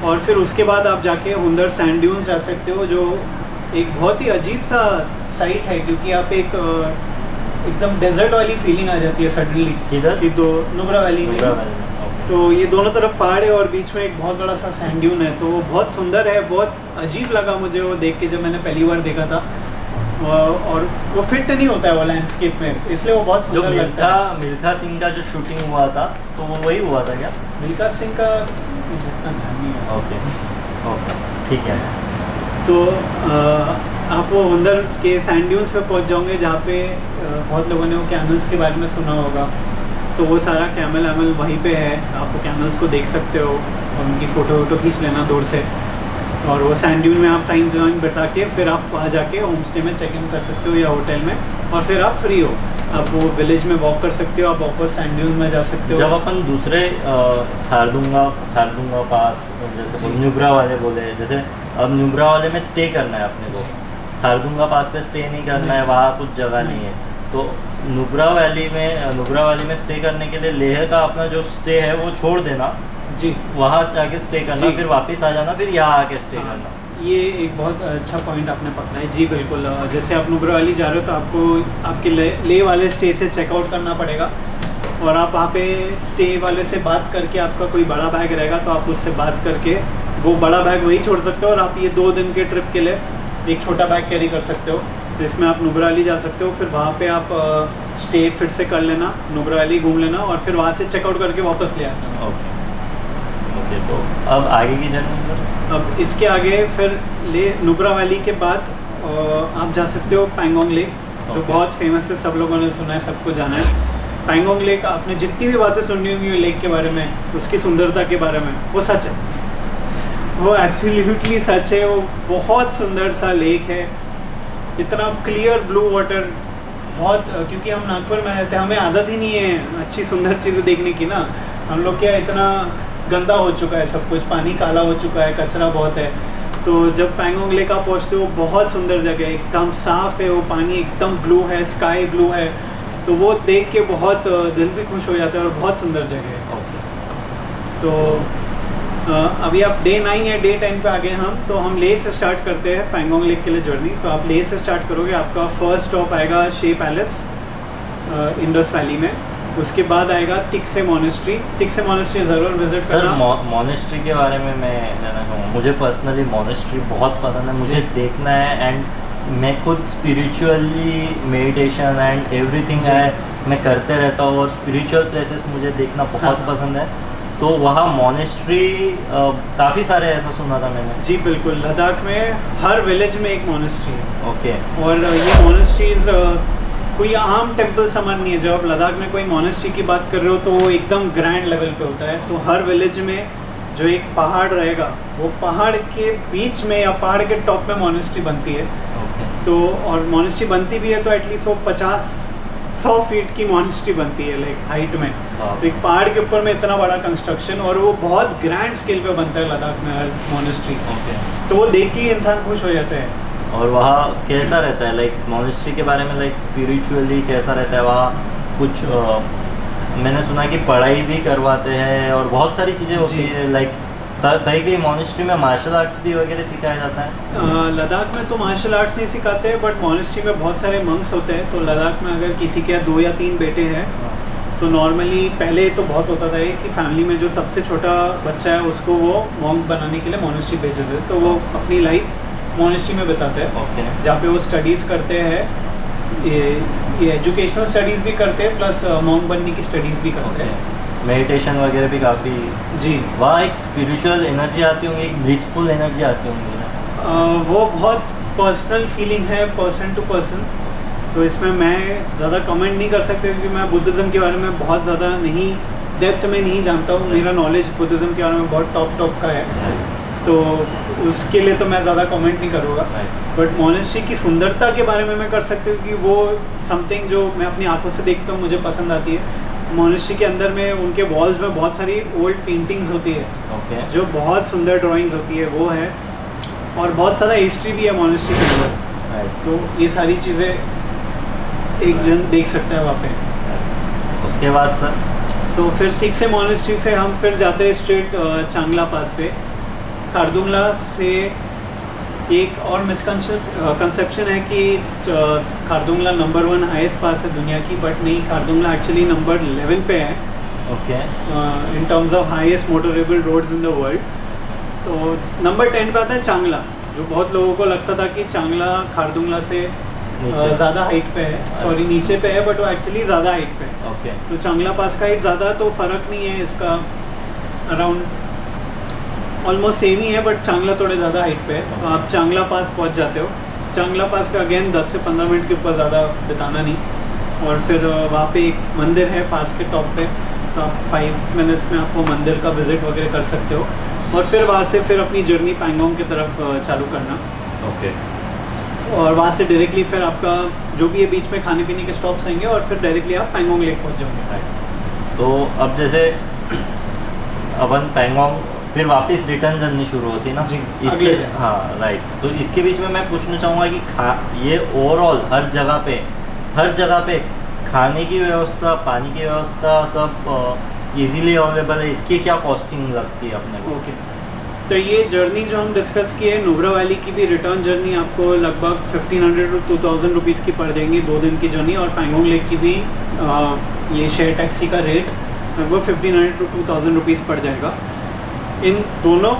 और फिर उसके बाद आप जाके हुंदर सैंड ड्यून्स जा सकते हो, जो एक बहुत ही अजीब सा साइट है, क्योंकि आप एक एकदम डेजर्ट वाली फीलिंग आ जाती है सडनली। किधर? कि दो नुब्रा वैली में। नुब्रा वैली में। ओके। तो ये दोनों तरफ पहाड़ है और बीच में एक बहुत बड़ा सा सैंड ड्यून है। तो वो बहुत सुंदर है, बहुत अजीब लगा मुझे वो देख के जब मैंने पहली बार देखा था। और वो फिट नहीं होता है वो लैंडस्केप में, इसलिए वो बहुत जो सुंदर लगता है। मिल्खा सिंह का जो शूटिंग हुआ था तो वो वही हुआ था क्या? मिल्खा सिंह का जितना ध्यान नहीं है। ओके। ओके, ठीक है। तो आप वो हुंदर के सैंड ड्यून्स पे पहुंच जाओगे, जहाँ पे बहुत लोगों ने वो कैमल्स के बारे में सुना होगा। तो वो सारा कैमल वैमल वहीं पे है, आप वो कैमल्स को देख सकते हो और उनकी फ़ोटो वोटो खींच लेना दूर से। और वो सैंड ड्यून में आप टाइम बिता के फिर आप वहाँ जाके होम स्टे में चेक इन कर सकते हो या होटल में, और फिर आप फ्री हो, आप वो विलेज में वॉक कर सकते हो, आप वापस सैंड ड्यून में जा सकते हो। जब अपन दूसरे खारदुंगा पास जैसे नुब्रा वाले बोले, जैसे अब नुब्रा वाले में स्टे करना है अपने को, खारदुंगा पास पे स्टे नहीं करना है, वहाँ कुछ जगह नहीं है, तो नुब्रा वैली में स्टे करने के लिए लेह का अपना जो स्टे है वो छोड़ देना जी, वहाँ जाके स्टे करना, फिर वापस आ जाना, फिर यहाँ आके स्टे हाँ, करना। ये एक बहुत अच्छा पॉइंट आपने पकड़ा है जी, बिल्कुल। जैसे आप नुब्रा वैली जा रहे हो तो आपको आपके लेह वाले स्टे से चेकआउट करना पड़ेगा, और आप वहाँ पे स्टे वाले से बात करके, आपका कोई बड़ा बैग रहेगा तो आप उससे बात करके वो बड़ा बैग वही छोड़ सकते हो, और आप ये 2 दिन के ट्रिप के लिए एक छोटा बैग कैरी कर सकते हो। तो इसमें आप नुब्रा वैली जा सकते हो, फिर वहाँ पे आप स्टे फिर से कर लेना, नुब्रा वैली घूम लेना, और फिर वहाँ से चेकआउट करके वापस ले आना। ओके, तो अब आगे की जर्नी सर? अब इसके आगे फिर नुब्रा वैली के बाद आप जा सकते हो पैंगोंग लेक, जो बहुत फेमस है, सब लोगों ने सुना है, सबको जाना है। पैंगोंग लेक, आपने जितनी भी बातें सुनी होंगी लेक के बारे में, उसकी सुंदरता के बारे में, वो सच है, वो एब्सोल्युटली सच है। वो बहुत सुंदर सा लेक है, इतना क्लियर ब्लू वाटर, बहुत, क्योंकि हम नागपुर में रहते हैं, हमें आदत ही नहीं है अच्छी सुंदर चीज़ें देखने की ना। हम लोग क्या, इतना गंदा हो चुका है सब कुछ, पानी काला हो चुका है, कचरा बहुत है। तो जब पैंगोंग लेक आप पहुँचते हो, बहुत सुंदर जगह है, एकदम साफ़ है, वो पानी एकदम ब्लू है, स्काई ब्लू है, तो वो देख के बहुत दिल भी खुश हो जाता है, और बहुत सुंदर जगह है। तो अभी आप डे 9 या डे 10 पे आ गए हम, तो हम लेह से स्टार्ट करते हैं पैंगोंग लेक के लिए जर्नी। तो आप लेह से स्टार्ट करोगे, आपका फर्स्ट स्टॉप आएगा शे पैलेस इंडस वैली में, उसके बाद आएगा तिक्से मोनेस्ट्री। तिक्से मोनेस्ट्री ज़रूर विजिट करना। सर मोनेस्ट्री के बारे में मैं जानना चाहूँगा, मुझे पर्सनली मोनेस्ट्री बहुत पसंद है, मुझे देखना है, एंड मैं खुद स्पिरिचुअली मेडिटेशन एंड एवरीथिंग है मैं करते रहता हूँ, और स्पिरिचुअल प्लेसेस मुझे देखना बहुत पसंद है। तो वहाँ मोनेस्ट्री काफ़ी सारे, ऐसा सुना था मैंने। जी बिल्कुल, लद्दाख में हर विलेज में एक मोनेस्ट्री है। ओके। और ये मोनेस्ट्रीज कोई आम टेम्पल समान नहीं है। जब आप लद्दाख में कोई मोनेस्ट्री की बात कर रहे हो तो वो एकदम ग्रैंड लेवल पे होता है। तो हर विलेज में जो एक पहाड़ रहेगा, वो पहाड़ के बीच में या पहाड़ के टॉप में मोनेस्ट्री बनती है। तो और मोनेस्ट्री बनती भी है तो एटलीस्ट वो 50-100 फीट की मोनेस्ट्री बनती है, लाइक हाइट में। तो एक पहाड़ के ऊपर में इतना बड़ा कंस्ट्रक्शन, और वो बहुत ग्रैंड स्केल पे बनता है लद्दाख में हर मोनेस्ट्री। तो वो देख के ही इंसान खुश हो जाता है। और वहाँ कैसा रहता है, लाइक मोनेस्ट्री के बारे में, लाइक स्पिरिचुअली कैसा रहता है वहाँ? कुछ मैंने सुना कि पढ़ाई भी करवाते हैं और बहुत सारी चीज़ें होती है, लाइक कहीं कहीं मोनेस्ट्री में मार्शल आर्ट्स भी वगैरह सिखाया जाता है। लद्दाख में तो मार्शल आर्ट्स नहीं सिखाते हैं, बट मोनेस्ट्री में बहुत सारे मंक्स होते हैं। तो लद्दाख में अगर किसी के 2 या 3 बेटे हैं, तो नॉर्मली पहले तो बहुत होता था कि फैमिली में जो सबसे छोटा बच्चा है उसको वो मॉन्क बनाने के लिए मोनेस्ट्री भेज देते हैं। तो वो अपनी लाइफ मोनेस्ट्री में बिताते हैं, जहाँ पे वो स्टडीज़ करते हैं, ये एजुकेशनल स्टडीज़ भी करते हैं, प्लस मॉन्क बनने की स्टडीज़ भी करते हैं। मेडिटेशन वगैरह भी काफ़ी। जी, वहाँ एक स्पिरिचुअल एनर्जी आती होंगी, एक ब्लिसफुल एनर्जी आती होंगी ना? वो बहुत पर्सनल फीलिंग है, पर्सन टू पर्सन। तो इसमें मैं ज़्यादा कमेंट नहीं कर सकते, क्योंकि मैं बुद्धिज़्म के बारे में बहुत ज़्यादा नहीं डेप्थ में नहीं जानता हूँ। मेरा नॉलेज बुद्धिज़्म के बारे में बहुत टॉप का है, तो उसके लिए तो मैं ज़्यादा कमेंट नहीं करूँगा। बट मोनेस्ट्री की सुंदरता के बारे में मैं कर सकती हूँ, कि वो समथिंग जो मैं अपनी आंखों से देखता हूँ, मुझे पसंद आती है। मोनेस्ट्री के अंदर में उनके वॉल्स में बहुत सारी ओल्ड पेंटिंग्स होती है, जो बहुत सुंदर ड्राइंग्स होती है, वो है। और बहुत सारा हिस्ट्री भी है मोनेस्ट्री के अंदर। तो ये सारी चीज़ें एक जन देख सकता है वहाँ पे। उसके बाद सर? सो फिर ठीक से मोनेस्ट्री से हम फिर जाते हैं स्ट्रेट चांगला पास पे। खारदुंगला से एक और मिसकंसेप्शन है कि खारदुंगला नंबर 1 हाईएस्ट पास है दुनिया की, बट नहीं, खारदुंगला एक्चुअली नंबर 11 पे है। Okay. In terms of highest motorable roads in the world. तो नंबर 10 पे आता है चांगला, जो बहुत लोगों को लगता था कि चांगला खारदुंगला से ज़्यादा हाइट पे है, सॉरी नीचे पे है, बट वो एक्चुअली ज़्यादा हाइट पे है। ओके। तो चांगला पास का हाइट ज़्यादा, तो फ़र्क नहीं है इसका, अराउंड ऑलमोस्ट सेम ही है, बट चांगला थोड़े ज़्यादा हाइट पे है। तो आप चांगला पास पहुंच जाते हो। चांगला पास का अगेन 10 से 15 मिनट के ऊपर ज़्यादा बिताना नहीं। और फिर वहाँ पे एक मंदिर है पास के टॉप पे, तो आप 5 मिनट्स में आप वो मंदिर का विज़िट वगैरह कर सकते हो। और फिर वहाँ से फिर अपनी जर्नी पैंगोंग की तरफ चालू करना। ओके। और वहाँ से डायरेक्टली फिर आपका जो भी है बीच में खाने पीने के स्टॉप्स आएंगे, और फिर डायरेक्टली आप पैंगोंग लेक पहुँच जाओगे। तो अब जैसे अपन पैंगोंग फिर वापस रिटर्न जर्नी शुरू होती है ना जी, इसके, हाँ राइट। तो इसके बीच में मैं पूछना चाहूँगा कि ये ओवरऑल हर जगह पे खाने की व्यवस्था, पानी की व्यवस्था सब इजीली अवेलेबल है, इसकी क्या कॉस्टिंग लगती है अपने को? ओके। तो ये जर्नी जो हम डिस्कस की है नुब्रा वैली की भी रिटर्न जर्नी आपको लगभग 1500 to 2000 रुपीज़ की पड़ जाएंगी 2 दिन की जर्नी, और पैंगोंग लेक की भी ये शेयर टैक्सी का रेट लगभग 1500 to 2000 रुपीज़ पड़ जाएगा। इन दोनों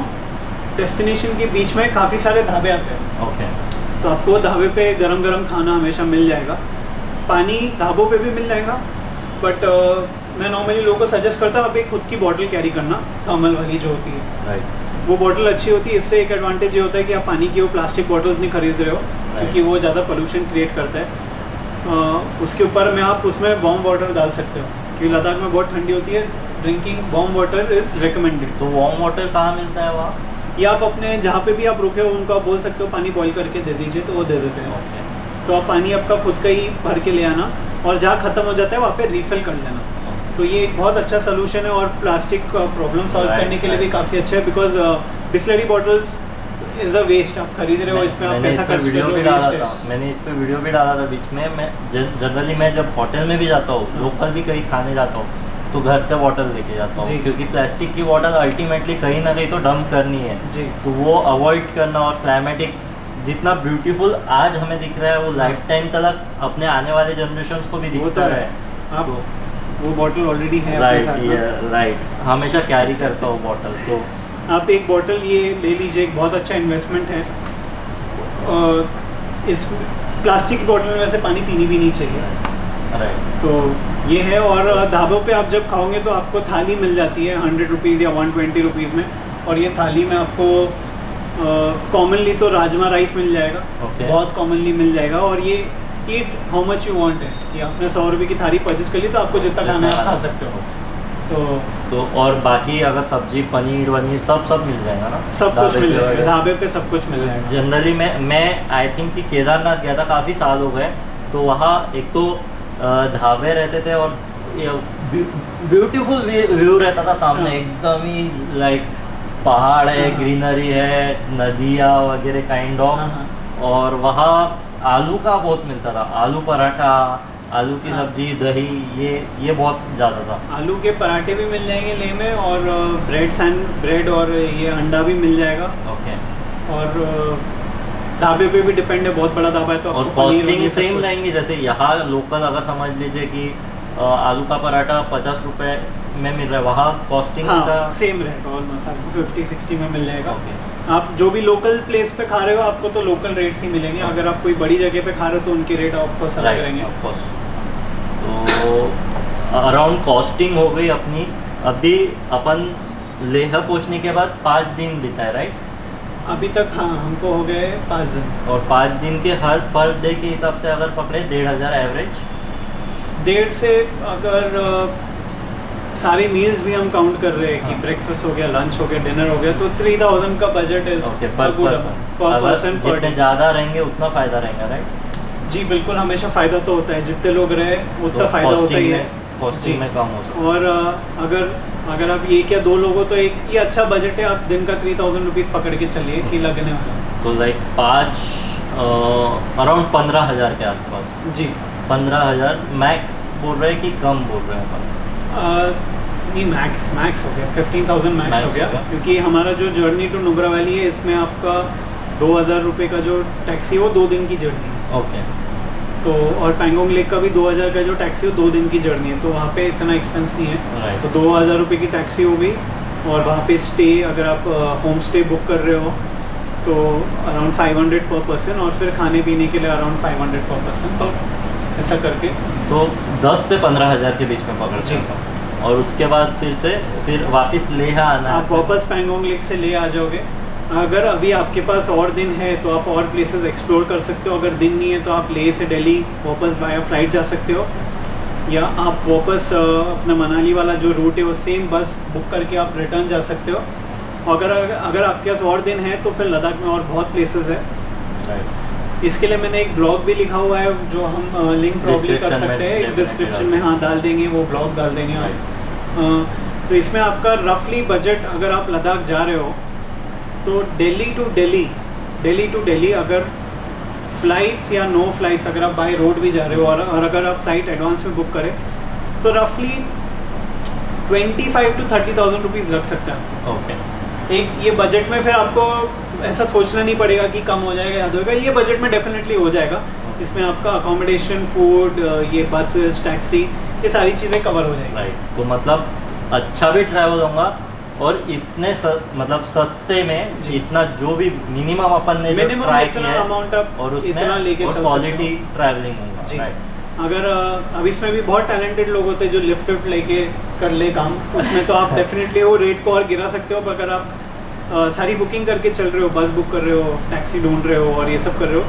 डेस्टिनेशन के बीच में काफ़ी सारे ढाबे आते हैं। ओके। तो आपको ढाबे पे गरम गरम खाना हमेशा मिल जाएगा, पानी ढाबों पे भी मिल जाएगा, बट मैं नॉर्मली लोगों को सजेस्ट करता हूँ आप एक खुद की बॉटल कैरी करना, थर्मल वाली जो होती है। राइट। वो बॉटल अच्छी होती है। इससे एक एडवांटेज ये होता है कि आप पानी की वो प्लास्टिक बॉटल्स नहीं खरीद रहे हो, क्योंकि वो ज़्यादा पोल्यूशन क्रिएट करता है। उसके ऊपर में आप उसमें वार्म वाटर डाल सकते हो, क्योंकि लद्दाख में बहुत ठंडी होती है। Drinking warm water is recommended. तो वार्म वाटर कहाँ मिलता है वहाँ? या आप अपने जहाँ पे भी आप रुके हो उनको आप बोल सकते हो पानी बॉईल करके दे दीजिए, तो वो दे देते हैं। ओके। तो आप पानी आपका खुद का ही भर के ले आना, और जहाँ ख़त्म हो जाता है वहाँ पे रिफ़िल कर लेना। तो ये एक बहुत अच्छा सोल्यूशन है, और प्लास्टिक प्रॉब्लम सॉल्व करने के लिए भी काफ़ी अच्छा है, because Bisleri bottles is a waste. आप खरीद रहे हो, इसमें आप पैसा खर्च कर रहे हो। मैंने इस पे वीडियो भी डाला था बीच में। मैं जनरली मैं जब होटल में भी जाता हूँ, लोकल भी कहीं खाने जाता हूँ, तो घर से बॉटल लेके जाता हूँ, क्योंकि प्लास्टिक की बॉटल अल्टीमेटली कहीं ना कहीं तो डंप करनी है जी। तो वो अवॉइड करना। और क्लाइमेटिक जितना ब्यूटीफुल आज हमें दिख रहा है वो लाइफ टाइम तक अपने आने वाले जनरेशंस को भी दिखता है। आप वो बॉटल ऑलरेडी है राइट, राइट। हमेशा कैरी करता हूँ बॉटल। तो आप एक बॉटल ये ले लीजिए, एक बहुत अच्छा इन्वेस्टमेंट है। इस प्लास्टिक की बॉटल में वैसे पानी पीनी भी नहीं चाहिए। राइट। तो ये है। और ढाबों पे आप जब खाओगे तो आपको थाली मिल जाती है 100 रुपीज़ या 120 रुपीज़ में, और ये थाली में आपको कॉमनली तो राजमा राइस मिल जाएगा। बहुत कॉमनली मिल जाएगा। और ये ईट हाउ मच यू वांट है, ये आपने 100 रुपये की थाली परचेज कर ली तो आपको जितना खाना है आप खा सकते हो। तो और बाकी अगर सब्जी पनीर वनीर सब मिल जाएगा ना? सब कुछ मिल जाएगा ढाबे पे, सब कुछ मिल जाएगा। जनरली मैं आई थिंक कि केदारनाथ गया था काफ़ी साल हो गए, तो वहाँ एक तो ढाबे रहते थे और ब्यूटीफुल व्यू रहता था सामने, एकदम ही लाइक पहाड़ है, ग्रीनरी है, नदियाँ वगैरह काइंड ऑफ। और वहाँ आलू का बहुत मिलता था, आलू पराठा, आलू की सब्जी, दही, ये बहुत ज़्यादा था। आलू के पराठे भी मिल जाएंगे ले में, और ब्रेड और ये अंडा भी मिल जाएगा। ओके। और ढाबे पे भी डिपेंड है, बहुत बड़ा ढाबा है तो और कॉस्टिंग सेम रहेंगे। जैसे यहाँ लोकल अगर समझ लीजिए कि आलू का पराठा 50 रुपये में मिल रहा है, वहाँ कॉस्टिंग का सेम रहेगा, ऑलमोस्ट आपको 50-60 में मिल जाएगा। आप जो भी लोकल प्लेस पे खा रहे हो आपको तो लोकल रेट्स ही मिलेंगे। अगर आप कोई बड़ी जगह पे खा रहे हो तो उनके रेट ऑफकोर्स अलग रहेंगे। तो अराउंड कॉस्टिंग हो गई अपनी। अभी अपन लेह पहुँचने के बाद 5 दिन बीता है, राइट? अभी तक हाँ, हमको हो गए 5 दिन। और 5 दिन के हर पर डे के हिसाब से अगर पकड़े 1500 एवरेज, 1.5 से अगर सारे मील्स भी हम काउंट कर रहे हैं कि ब्रेकफास्ट हो गया, लंच हो गया, डिनर हो गया, तो 3000 का बजट है पर पर्सन। जितने ज़्यादा रहेंगे उतना फ़ायदा रहेगा, राइट? जी बिल्कुल, हमेशा फ़ायदा तो होता है, जितने लोग रहे उतना फ़ायदा होता ही है। कॉस्टिंग में कम हो सकता है। और अगर आप एक या 2 लोगों तो एक ये अच्छा बजट है, आप दिन का 3000 रुपीज़ पकड़ के चलिए कि लगने वाला। तो लाइक 5 अराउंड 15,000 के आसपास। जी 15,000 मैक्स बोल रहे हैं कि कम बोल रहे हैं? नहीं, मैक्स हो गया, 15,000 मैक्स हो गया, क्योंकि हमारा जो जर्नी टू नुब्रा वैली है इसमें आपका 2000 रुपये का जो टैक्सी है वो 2 दिन की जर्नी है। ओके। तो और पैंगोंग लेक का भी 2000 का जो टैक्सी है 2 दिन की जर्नी है, तो वहाँ पे इतना एक्सपेंस नहीं है। तो 2000 रुपये की टैक्सी हो गई, और वहाँ पे स्टे अगर आप होम स्टे बुक कर रहे हो तो अराउंड 500 पर पर्सन, और फिर खाने पीने के लिए अराउंड 500 पर पर्सन। तो ऐसा करके तो 10 से 15,000 के बीच में पकड़ते हैं। और उसके बाद फिर वापस लेह आना। आप वापस पैंगोंग लेक से ले आ जाओगे। अगर अभी आपके पास और दिन है तो आप और प्लेसेस एक्सप्लोर कर सकते हो। अगर दिन नहीं है तो आप लेह से दिल्ली वापस बाय फ्लाइट जा सकते हो, या आप वापस अपना मनाली वाला जो रूट है वो सेम बस बुक करके आप रिटर्न जा सकते हो। अगर आपके पास और दिन है तो फिर लद्दाख में और बहुत प्लेसेस है। इसके लिए मैंने एक ब्लॉग भी लिखा हुआ है जो हम लिंक प्रॉब्ली कर सकते हैं, डिस्क्रिप्शन में हाँ डाल देंगे, वो ब्लॉग डाल देंगे आप। तो इसमें आपका रफली बजट, अगर आप लद्दाख जा रहे हो तो दिल्ली टू दिल्ली अगर फ़्लाइट्स या नो फ्लाइट्स, अगर आप बाय रोड भी जा रहे हो और अगर आप फ़्लाइट एडवांस में बुक करें तो रफली 25,000 to 30,000 रुपीज़ लग सकता है। ओके। एक ये बजट में फिर आपको ऐसा सोचना नहीं पड़ेगा कि कम हो जाएगा या होगा, ये बजट में डेफिनेटली हो जाएगा। इसमें आपका अकोमोडेशन, फूड, ये बसेस, टैक्सी, ये सारी चीज़ें कवर हो जाएंगी। राइट, तो मतलब अच्छा भी ट्रैवल होगा और इतने मतलब सस्ते में इतना जो भी मिनिमम अपन ने जो ट्राई किया है अमाउंट आप और उसमें इतना लेके चल क्वालिटी सकते हो। ट्रैवलिंग होगा। जी। राइट, अगर अब इसमें भी बहुत टैलेंटेड लोग होते हैं जो लिफ्ट विफ्ट लेके कर ले काम, उसमें तो आप डेफिनेटली वो रेट को और गिरा सकते हो। पर अगर आप सारी बुकिंग करके चल रहे हो, बस बुक कर रहे हो, टैक्सी ढूंढ रहे हो और ये सब कर रहे हो,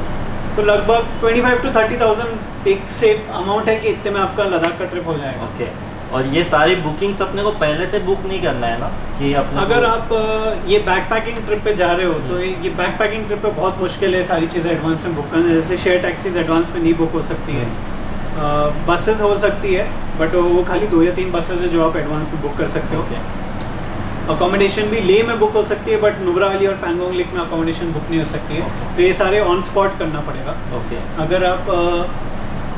तो लगभग 25 to 30,000 एक सेफ अमाउंट है कि इतने में आपका लद्दाख का ट्रिप हो जाएगा। ओके। और ये सारी बुकिंग्स अपने को पहले से बुक नहीं करना है ना कि अपने अगर आप ये बैकपैकिंग ट्रिप पे जा रहे हो तो ये बैकपैकिंग ट्रिप पे बहुत मुश्किल है सारी चीज़ें एडवांस में बुक करना। जैसे शेयर टैक्सीज एडवांस में नहीं बुक हो सकती है, बसेस हो सकती है बट वो खाली 2 या 3 बसेस है जो आप एडवांस में बुक कर सकते हो। अकोमोडेशन भी ले में बुक हो सकती है बट नुब्रा वैली और पैंगोंग लेक में अकोमोडेशन बुक नहीं हो सकती है। तो ये सारे ऑन स्पॉट करना पड़ेगा। अगर आप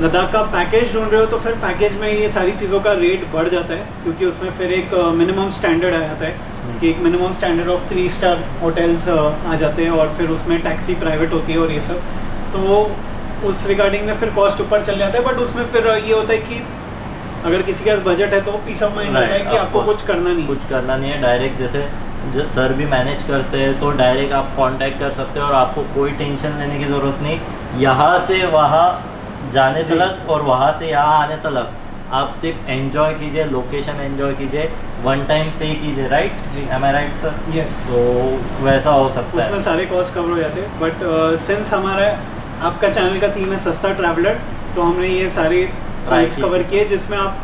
लद्दाख का पैकेज ढूंढ रहे हो तो फिर पैकेज में ये सारी चीज़ों का रेट बढ़ जाता है, क्योंकि उसमें फिर एक मिनिमम स्टैंडर्ड आ जाता है कि एक minimum standard of 3 star hotels आ जाते हैं और फिर उसमें टैक्सी प्राइवेट होती है और ये सब, तो वो उस रिगार्डिंग में फिर कॉस्ट ऊपर चल जाता है। बट उसमें फिर ये होता है कि अगर किसी के पास बजट है तो पीस ऑफ माइंड होता है कि आपको कुछ करना नहीं है। डायरेक्ट जैसे सर भी मैनेज करते हैं तो डायरेक्ट आप कांटेक्ट कर सकते हो और आपको कोई टेंशन लेने की ज़रूरत नहीं। यहाँ से वहाँ जाने तलक और वहाँ से यहाँ आने तलक आप सिर्फ एंजॉय कीजिए, लोकेशन एंजॉय कीजिए, वन टाइम पे कीजिए। राइट जी, एम आई राइट सर? यस। तो वैसा हो सकता है, उसमें सारे कॉस्ट कवर हो जाते हैं। बट सिंस हमारा आपका चैनल का थीम है सस्ता ट्रैवलर, तो हमने ये सारे पॉइंट्स कवर किए जिसमें आप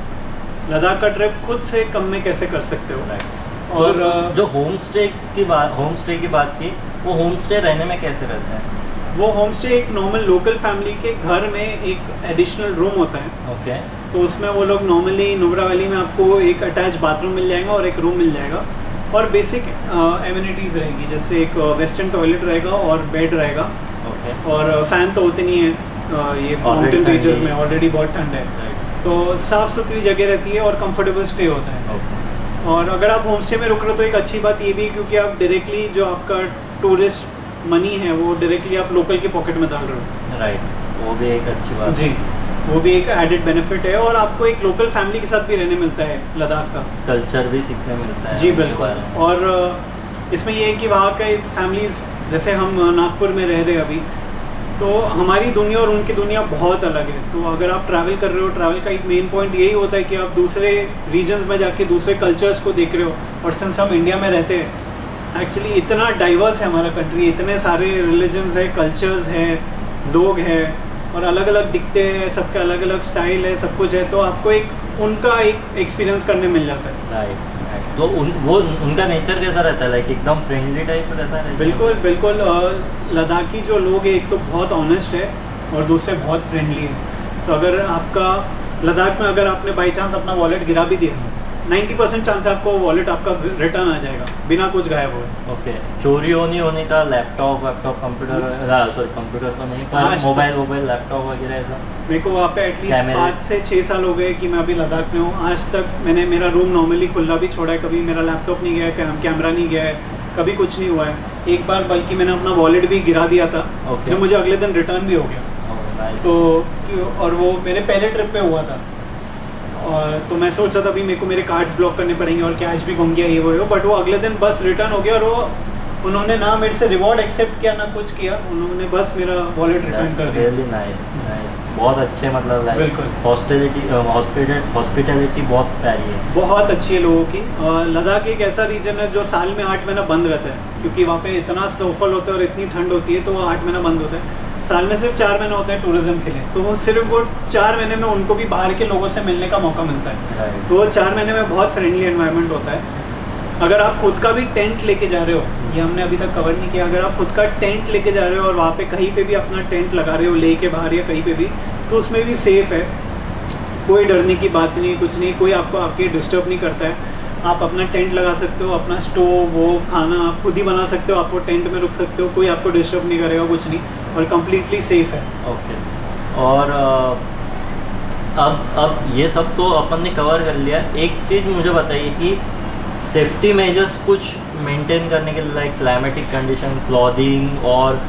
लद्दाख का ट्रिप खुद से कम में कैसे कर सकते हो। और जो होम स्टे की बात की, वो होम स्टे रहने में कैसे रहते हैं? वो होम स्टे एक नॉर्मल लोकल फैमिली के घर में एक एडिशनल रूम होता है। ओके। तो उसमें वो लोग नॉर्मली नुब्रा वैली में आपको एक अटैच बाथरूम मिल जाएगा और एक रूम मिल जाएगा और बेसिक एमिनिटीज़ रहेगी, जैसे एक वेस्टर्न टॉयलेट रहेगा और बेड रहेगा। ओके। और फ़ैन तो होते नहीं है ये माउंटेन रीजन्स में, ऑलरेडी बहुत ठंड है, तो साफ़ सुथरी जगह रहती है और कंफर्टेबल स्टे होता है। और अगर आप होम स्टे में रुक रहे हो तो एक अच्छी बात ये भी, क्योंकि आप डायरेक्टली जो आपका टूरिस्ट मनी है वो डायरेक्टली आप लोकल के पॉकेट में डाल रहे हो। राइट, वो भी एक अच्छी बात जी, वो भी एक एडेड बेनिफिट है। और आपको एक लोकल फैमिली के साथ भी रहने मिलता है, लद्दाख का कल्चर भी सीखने मिलता है। जी बिल्कुल। और इसमें ये है कि वहाँ के फैमिलीज़, जैसे हम नागपुर में रह रहे हैं अभी, तो हमारी दुनिया और उनकी दुनिया बहुत अलग है। तो अगर आप ट्रैवल कर रहे हो, ट्रैवल का एक मेन पॉइंट यही होता है कि आप दूसरे रीजन्स में जाके दूसरे कल्चर्स को देख रहे हो। और सिंस हम इंडिया में रहते हैं, एक्चुअली इतना डाइवर्स है हमारा कंट्री, इतने सारे रिलीजन्स है, कल्चर्स हैं, लोग हैं और अलग अलग दिखते हैं, सबके अलग अलग स्टाइल है, सब कुछ है। तो आपको एक उनका एक एक्सपीरियंस करने मिल जाता है। राइट। तो वो उनका नेचर कैसा रहता है? लाइक एकदम फ्रेंडली टाइप रहता है? बिल्कुल बिल्कुल। लद्दाखी जो लोग हैं, एक तो बहुत ऑनेस्ट है और दूसरे बहुत फ्रेंडली है। तो अगर आपका लद्दाख में अगर आपने बाई चांस अपना वॉलेट गिरा भी दिया, 90% चांस है आपको वॉलेट आपका रिटर्न आ जाएगा बिना कुछ गायब हुए। ओके। चोरी होने का लैपटॉप कंप्यूटर, सॉरी कंप्यूटर तो नहीं पर मोबाइल लैपटॉप वगैरह ऐसा? मेरे को वहाँ पे एटलीस्ट 5 से 6 साल हो गए कि मैं अभी लद्दाख में हूँ। आज तक मैंने मेरा रूम नॉर्मली खुला भी छोड़ा है, कभी मेरा लैपटॉप नहीं गया है, कैमरा नहीं गया है, कभी कुछ नहीं हुआ है। एक बार बल्कि मैंने अपना वॉलेट भी गिरा दिया था, जो मुझे अगले दिन रिटर्न भी हो गया। तो और वो मेरे पहले ट्रिप पे हुआ था। और तो मैं सोचा था अभी मेरे को मेरे कार्ड्स ब्लॉक करने पड़ेंगे और कैश भी घूम गया ये वो, बट वो अगले दिन बस रिटर्न हो गया। और वो उन्होंने ना मेरे से रिवॉर्ड एक्सेप्ट किया ना कुछ किया, उन्होंने बस मेरा वॉलेट रिटर्न कर दिया। रियली नाइस, बहुत अच्छे, मतलब बिल्कुल। हॉस्पिटैलिटी बहुत प्यारी है, बहुत अच्छी है लोगों की। लद्दाख एक ऐसा रीजन है जो साल में 8 महीना बंद रहता है, क्योंकि वहाँ पे इतना स्नोफॉल होता है और इतनी ठंड होती है, तो वो 8 महीना बंद होता है। साल में सिर्फ 4 महीना होता है टूरिज्म के लिए, तो वो सिर्फ वो 4 महीने में उनको भी बाहर के लोगों से मिलने का मौका मिलता है। तो वो 4 महीने में बहुत फ्रेंडली एनवायरनमेंट होता है। अगर आप खुद का भी टेंट लेके जा रहे हो, ये हमने अभी तक कवर नहीं किया, अगर आप खुद का टेंट लेके जा रहे हो और वहाँ पे कहीं पे भी अपना टेंट लगा रहे हो ले के बाहर या कहीं पे भी, तो उसमें भी सेफ़ है, कोई डरने की बात नहीं, कुछ नहीं, कोई आपको आपके डिस्टर्ब नहीं करता है। आप अपना टेंट लगा सकते हो, अपना स्टोव वोव खाना आप खुद ही बना सकते हो, आपको टेंट में रुक सकते हो, कोई आपको डिस्टर्ब नहीं करेगा, कुछ नहीं, और कम्प्लीटली सेफ़ है। ओके। और अब ये सब तो अपन ने कवर कर लिया। एक चीज़ मुझे बताइए कि सेफ्टी मेजर्स कुछ मेंटेन करने के लिए लाइक क्लाइमेटिक कंडीशन, क्लॉथिंग और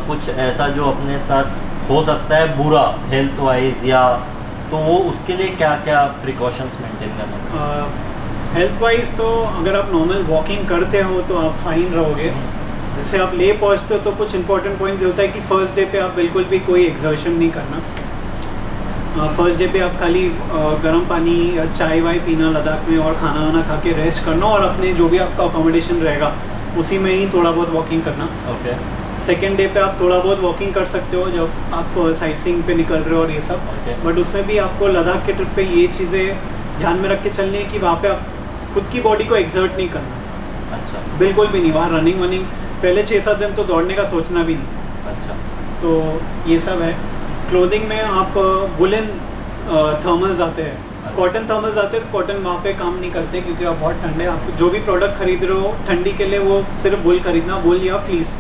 कुछ ऐसा जो अपने साथ हो सकता है बुरा हेल्थ वाइज, या तो वो उसके लिए क्या क्या प्रिकॉशंस मेंटेन करना? हेल्थ वाइज तो अगर आप नॉर्मल वॉकिंग करते हो तो आप फाइन रहोगे। जैसे आप ले पहुँचते हो तो कुछ इंपॉर्टेंट पॉइंट होता है कि फर्स्ट डे पे आप बिल्कुल भी कोई एक्सर्शन नहीं करना। फर्स्ट डे पे आप खाली गर्म पानी या चाय वाय पीना लद्दाख में, और खाना वाना खा के रेस्ट करना, और अपने जो भी आपका अकोमोडेशन रहेगा उसी में ही थोड़ा बहुत वॉकिंग करना। ओके। सेकेंड डे पे आप थोड़ा बहुत वॉकिंग कर सकते हो जब आप साइट सीइंग पे निकल रहे हो और ये सब। बट उसमें भी आपको लद्दाख के ट्रिप पे ये चीज़ें ध्यान में रख के चलनी है कि वहाँ पे आप खुद की बॉडी को एक्सर्ट नहीं करना। अच्छा। बिल्कुल भी नहीं। वहाँ रनिंग वनिंग पहले 6-7 दिन तो दौड़ने का सोचना भी नहीं। अच्छा। तो ये सब है। क्लोथिंग में आप वुलन थर्मल्स आते हैं, कॉटन थर्मल्स आते हैं। कॉटन वहाँ पे काम नहीं करते क्योंकि आप बहुत ठंडे, आप जो भी प्रोडक्ट खरीद रहे हो ठंडी के लिए वो सिर्फ वुल खरीदना, वुल या फ्लीस।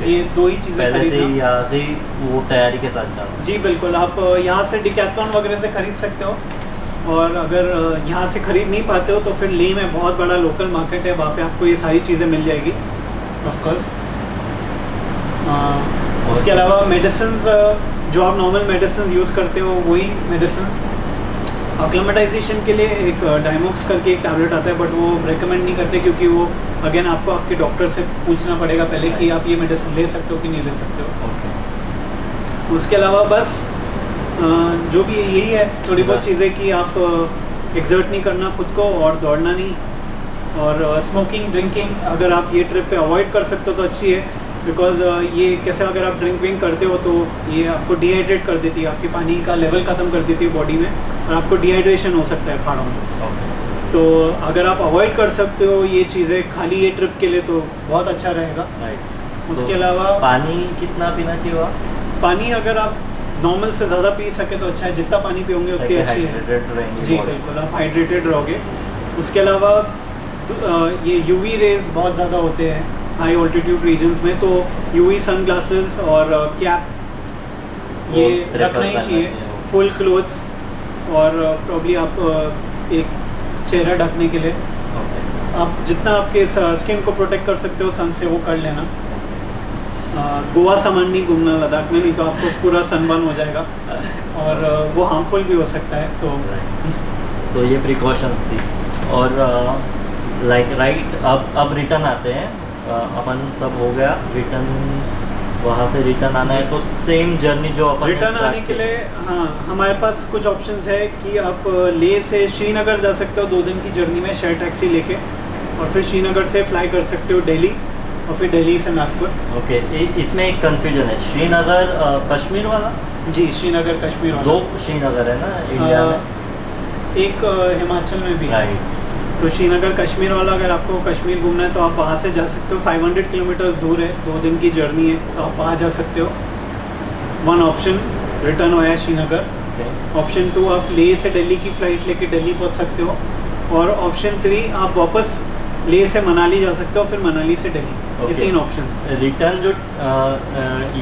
ये दो ही चीज़ें पहले से खरीदना। यहाँ से वो तैयारी के साथ जाना। जी बिल्कुल। आप यहाँ से डिकैथलॉन वगैरह से खरीद सकते हो, और अगर यहाँ से खरीद नहीं पाते हो तो फिर लेह में बहुत बड़ा लोकल मार्केट है, वहाँ पे आपको ये सारी चीज़ें मिल जाएगी ऑफकोर्स। उसके अलावा मेडिसिन, जो आप नॉर्मल मेडिसिन यूज़ करते हो वही मेडिसिन। अक्लेमेटाइजेशन के लिए एक डायमोक्स करके एक टैबलेट आता है, बट वो रेकमेंड नहीं करते क्योंकि वो अगेन आपको आपके डॉक्टर से पूछना पड़ेगा पहले कि आप ये मेडिसिन ले सकते हो कि नहीं ले सकते हो। ओके। उसके अलावा बस जो भी यही है, थोड़ी बहुत चीज़ें कि आप एक्सर्ट नहीं करना खुद को और दौड़ना नहीं, और स्मोकिंग ड्रिंकिंग अगर आप ये ट्रिप पे अवॉइड कर सकते हो तो अच्छी है। बिकॉज ये कैसे अगर आप ड्रिंक विंक करते हो तो ये आपको डिहाइड्रेट कर देती है, आपके पानी का लेवल ख़त्म कर देती है बॉडी में, और आपको डिहाइड्रेशन हो सकता है पहाड़ों में। तो अगर आप अवॉइड कर सकते हो ये चीज़ें खाली ये ट्रिप के लिए तो बहुत अच्छा रहेगा। उसके अलावा पानी कितना पीना चाहिए वहाँ? पानी अगर आप नॉर्मल से ज़्यादा पी सके तो अच्छा है, जितना पानी पियोगे उतनी अच्छी है। जी बिल्कुल, आप हाइड्रेटेड रहोगे। उसके अलावा ये यूवी रेज बहुत ज़्यादा होते हैं हाई ऑल्टीट्यूड रीजन्स में, तो यूवी सन ग्लासेस और कैप ये रखना ही चाहिए, फुल क्लोथ्स, और प्रॉब्ली आप एक चेहरा ढकने के लिए आप जितना आपके स्किन को प्रोटेक्ट कर सकते हो सन से वो कर लेना। गोवा सामान नहीं घूमना लद्दाख में, नहीं तो आपको पूरा सनबर्न हो जाएगा और वो हार्मफुल भी हो सकता है। तो ये प्रिकॉशंस थी। और राइट अब रिटर्न आते हैं, अपन सब हो गया रिटर्न, वहाँ से रिटर्न आना है तो सेम जर्नी जो अपन रिटर्न आने के लिए हाँ हमारे पास कुछ ऑप्शंस है कि आप लेह से श्रीनगर जा सकते हो 2 दिन की जर्नी में शेयर टैक्सी लेके, और फिर श्रीनगर से फ्लाई कर सकते हो दिल्ली, और फिर दिल्ली से नागपुर। ओके। इसमें एक कंफ्यूजन है, श्रीनगर कश्मीर वाला? जी श्रीनगर कश्मीर वाला। 2 श्रीनगर है ना इंडिया में? एक हिमाचल में भी। राइट। तो श्रीनगर कश्मीर वाला अगर आपको कश्मीर घूमना है तो आप वहाँ से जा सकते हो। 500 किलोमीटर दूर है, 2 दिन की जर्नी है, तो आप वहाँ जा सकते हो। 1 option return via Srinagar. Option 2 आप लेह से दिल्ली की फ़्लाइट लेके दिल्ली पहुँच सकते हो, और ऑप्शन 3 आप वापस लेह से मनाली जा सकते हो, फिर मनाली से दिल्ली। ये 3 ऑप्शन। रिटर्न जो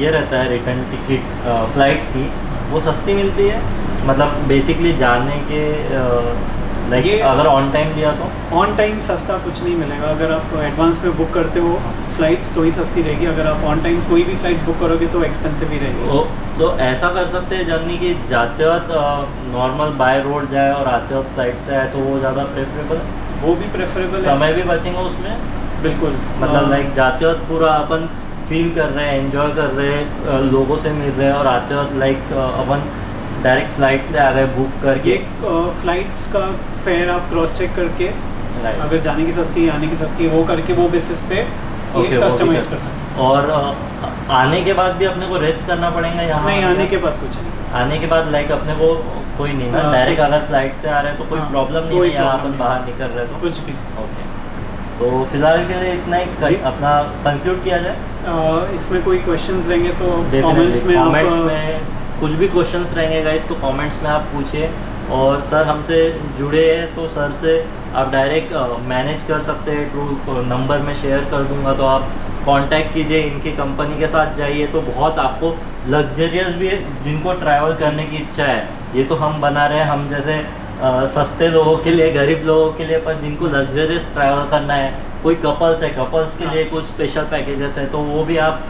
ये रहता है रिटर्न टिकट फ़्लाइट की, वो सस्ती मिलती है? मतलब बेसिकली जाने के लाइक अगर ऑन टाइम लिया तो? ऑन टाइम सस्ता कुछ नहीं मिलेगा। अगर आप एडवांस में बुक करते हो फ़्लाइट्स तो ही सस्ती रहेगी, अगर आप ऑन टाइम कोई भी फ़्लाइट्स बुक करोगे तो एक्सपेंसिव ही रहेगी। तो ऐसा कर सकते हैं जर्नी की जाते वक्त नॉर्मल बाय रोड जाए और आते वक्त फ्लाइट से आए, तो वो ज़्यादा प्रेफरेबल है? वो भी प्रेफरेबल है, समय भी बचेंगे उसमें। बिल्कुल। मतलब लाइक जाते वक्त पूरा अपन फील कर रहे हैं, एंजॉय कर रहे हैं, लोगों से मिल रहे हैं, और आते वक्त लाइक अपन डायरेक्ट फ्लाइट से आ गए बुक करके। एक फ़्लाइट्स का फेयर आप क्रॉस चेक करके अगर जाने की सस्ती आने की सस्ती वो करके वो बेसिस पे कस्टमाइज कर सकते। और आने के बाद भी अपने को रेस्ट करना पड़ेगा यहाँ? नहीं, आने के बाद कुछ नहीं। आने के बाद लाइक अपने को कोई नहीं ना, डायरेक्ट अगर फ्लाइट से आ रहे हैं तो कोई प्रॉब्लम नहीं है, यहाँ अपन बाहर निकल रहे तो कुछ भी। ओके। तो फिलहाल के लिए इतना ही अपना कंक्लूड किया जाए। इसमें कोई क्वेश्चंस रहेंगे तो कमेंट्स में कुछ भी क्वेश्चंस रहेंगे गाइस तो कमेंट्स में आप पूछिए। और सर हमसे जुड़े हैं तो सर से आप डायरेक्ट मैनेज कर सकते हैं, थ्रू नंबर में शेयर कर दूंगा, तो आप कांटेक्ट कीजिए, इनकी कंपनी के साथ जाइए, तो बहुत आपको लग्जरियस भी है। जिनको ट्रैवल करने की इच्छा है, ये तो हम बना रहे हैं हम जैसे सस्ते लोगों के लिए, गरीब लोगों के लिए, पर जिनको लग्जरियस ट्रैवल करना है कोई कपल्स है, कपल्स के हाँ। लिए कुछ स्पेशल पैकेजेस है तो वो भी आप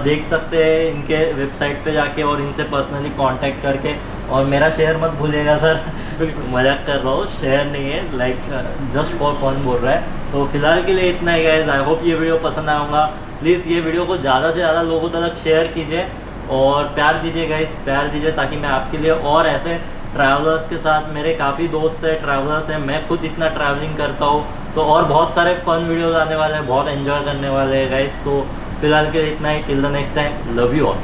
देख सकते हैं इनके वेबसाइट पे जाके और इनसे पर्सनली कांटेक्ट करके। और मेरा शेयर मत भूलिएगा सर, बिल्कुल। मजाक कर रहा हूँ, शेयर नहीं है, लाइक जस्ट फॉर फन बोल रहा है। तो फिलहाल के लिए इतना ही गाइस, आई होप ये वीडियो पसंद आऊँगा। प्लीज़ ये वीडियो को ज़्यादा से ज़्यादा लोगों तक शेयर कीजिए और प्यार दीजिए गाइस, प्यार दीजिए ताकि मैं आपके लिए और ऐसे ट्रैवलर्स के साथ, मेरे काफ़ी दोस्त हैं ट्रैवलर्स हैं, मैं खुद इतना ट्रैवलिंग करता हूँ तो और बहुत सारे फन वीडियोज़ आने वाले हैं, बहुत एंजॉय करने वाले हैं गाइस। तो फिलहाल के लिए इतना ही, till the next time, love you all.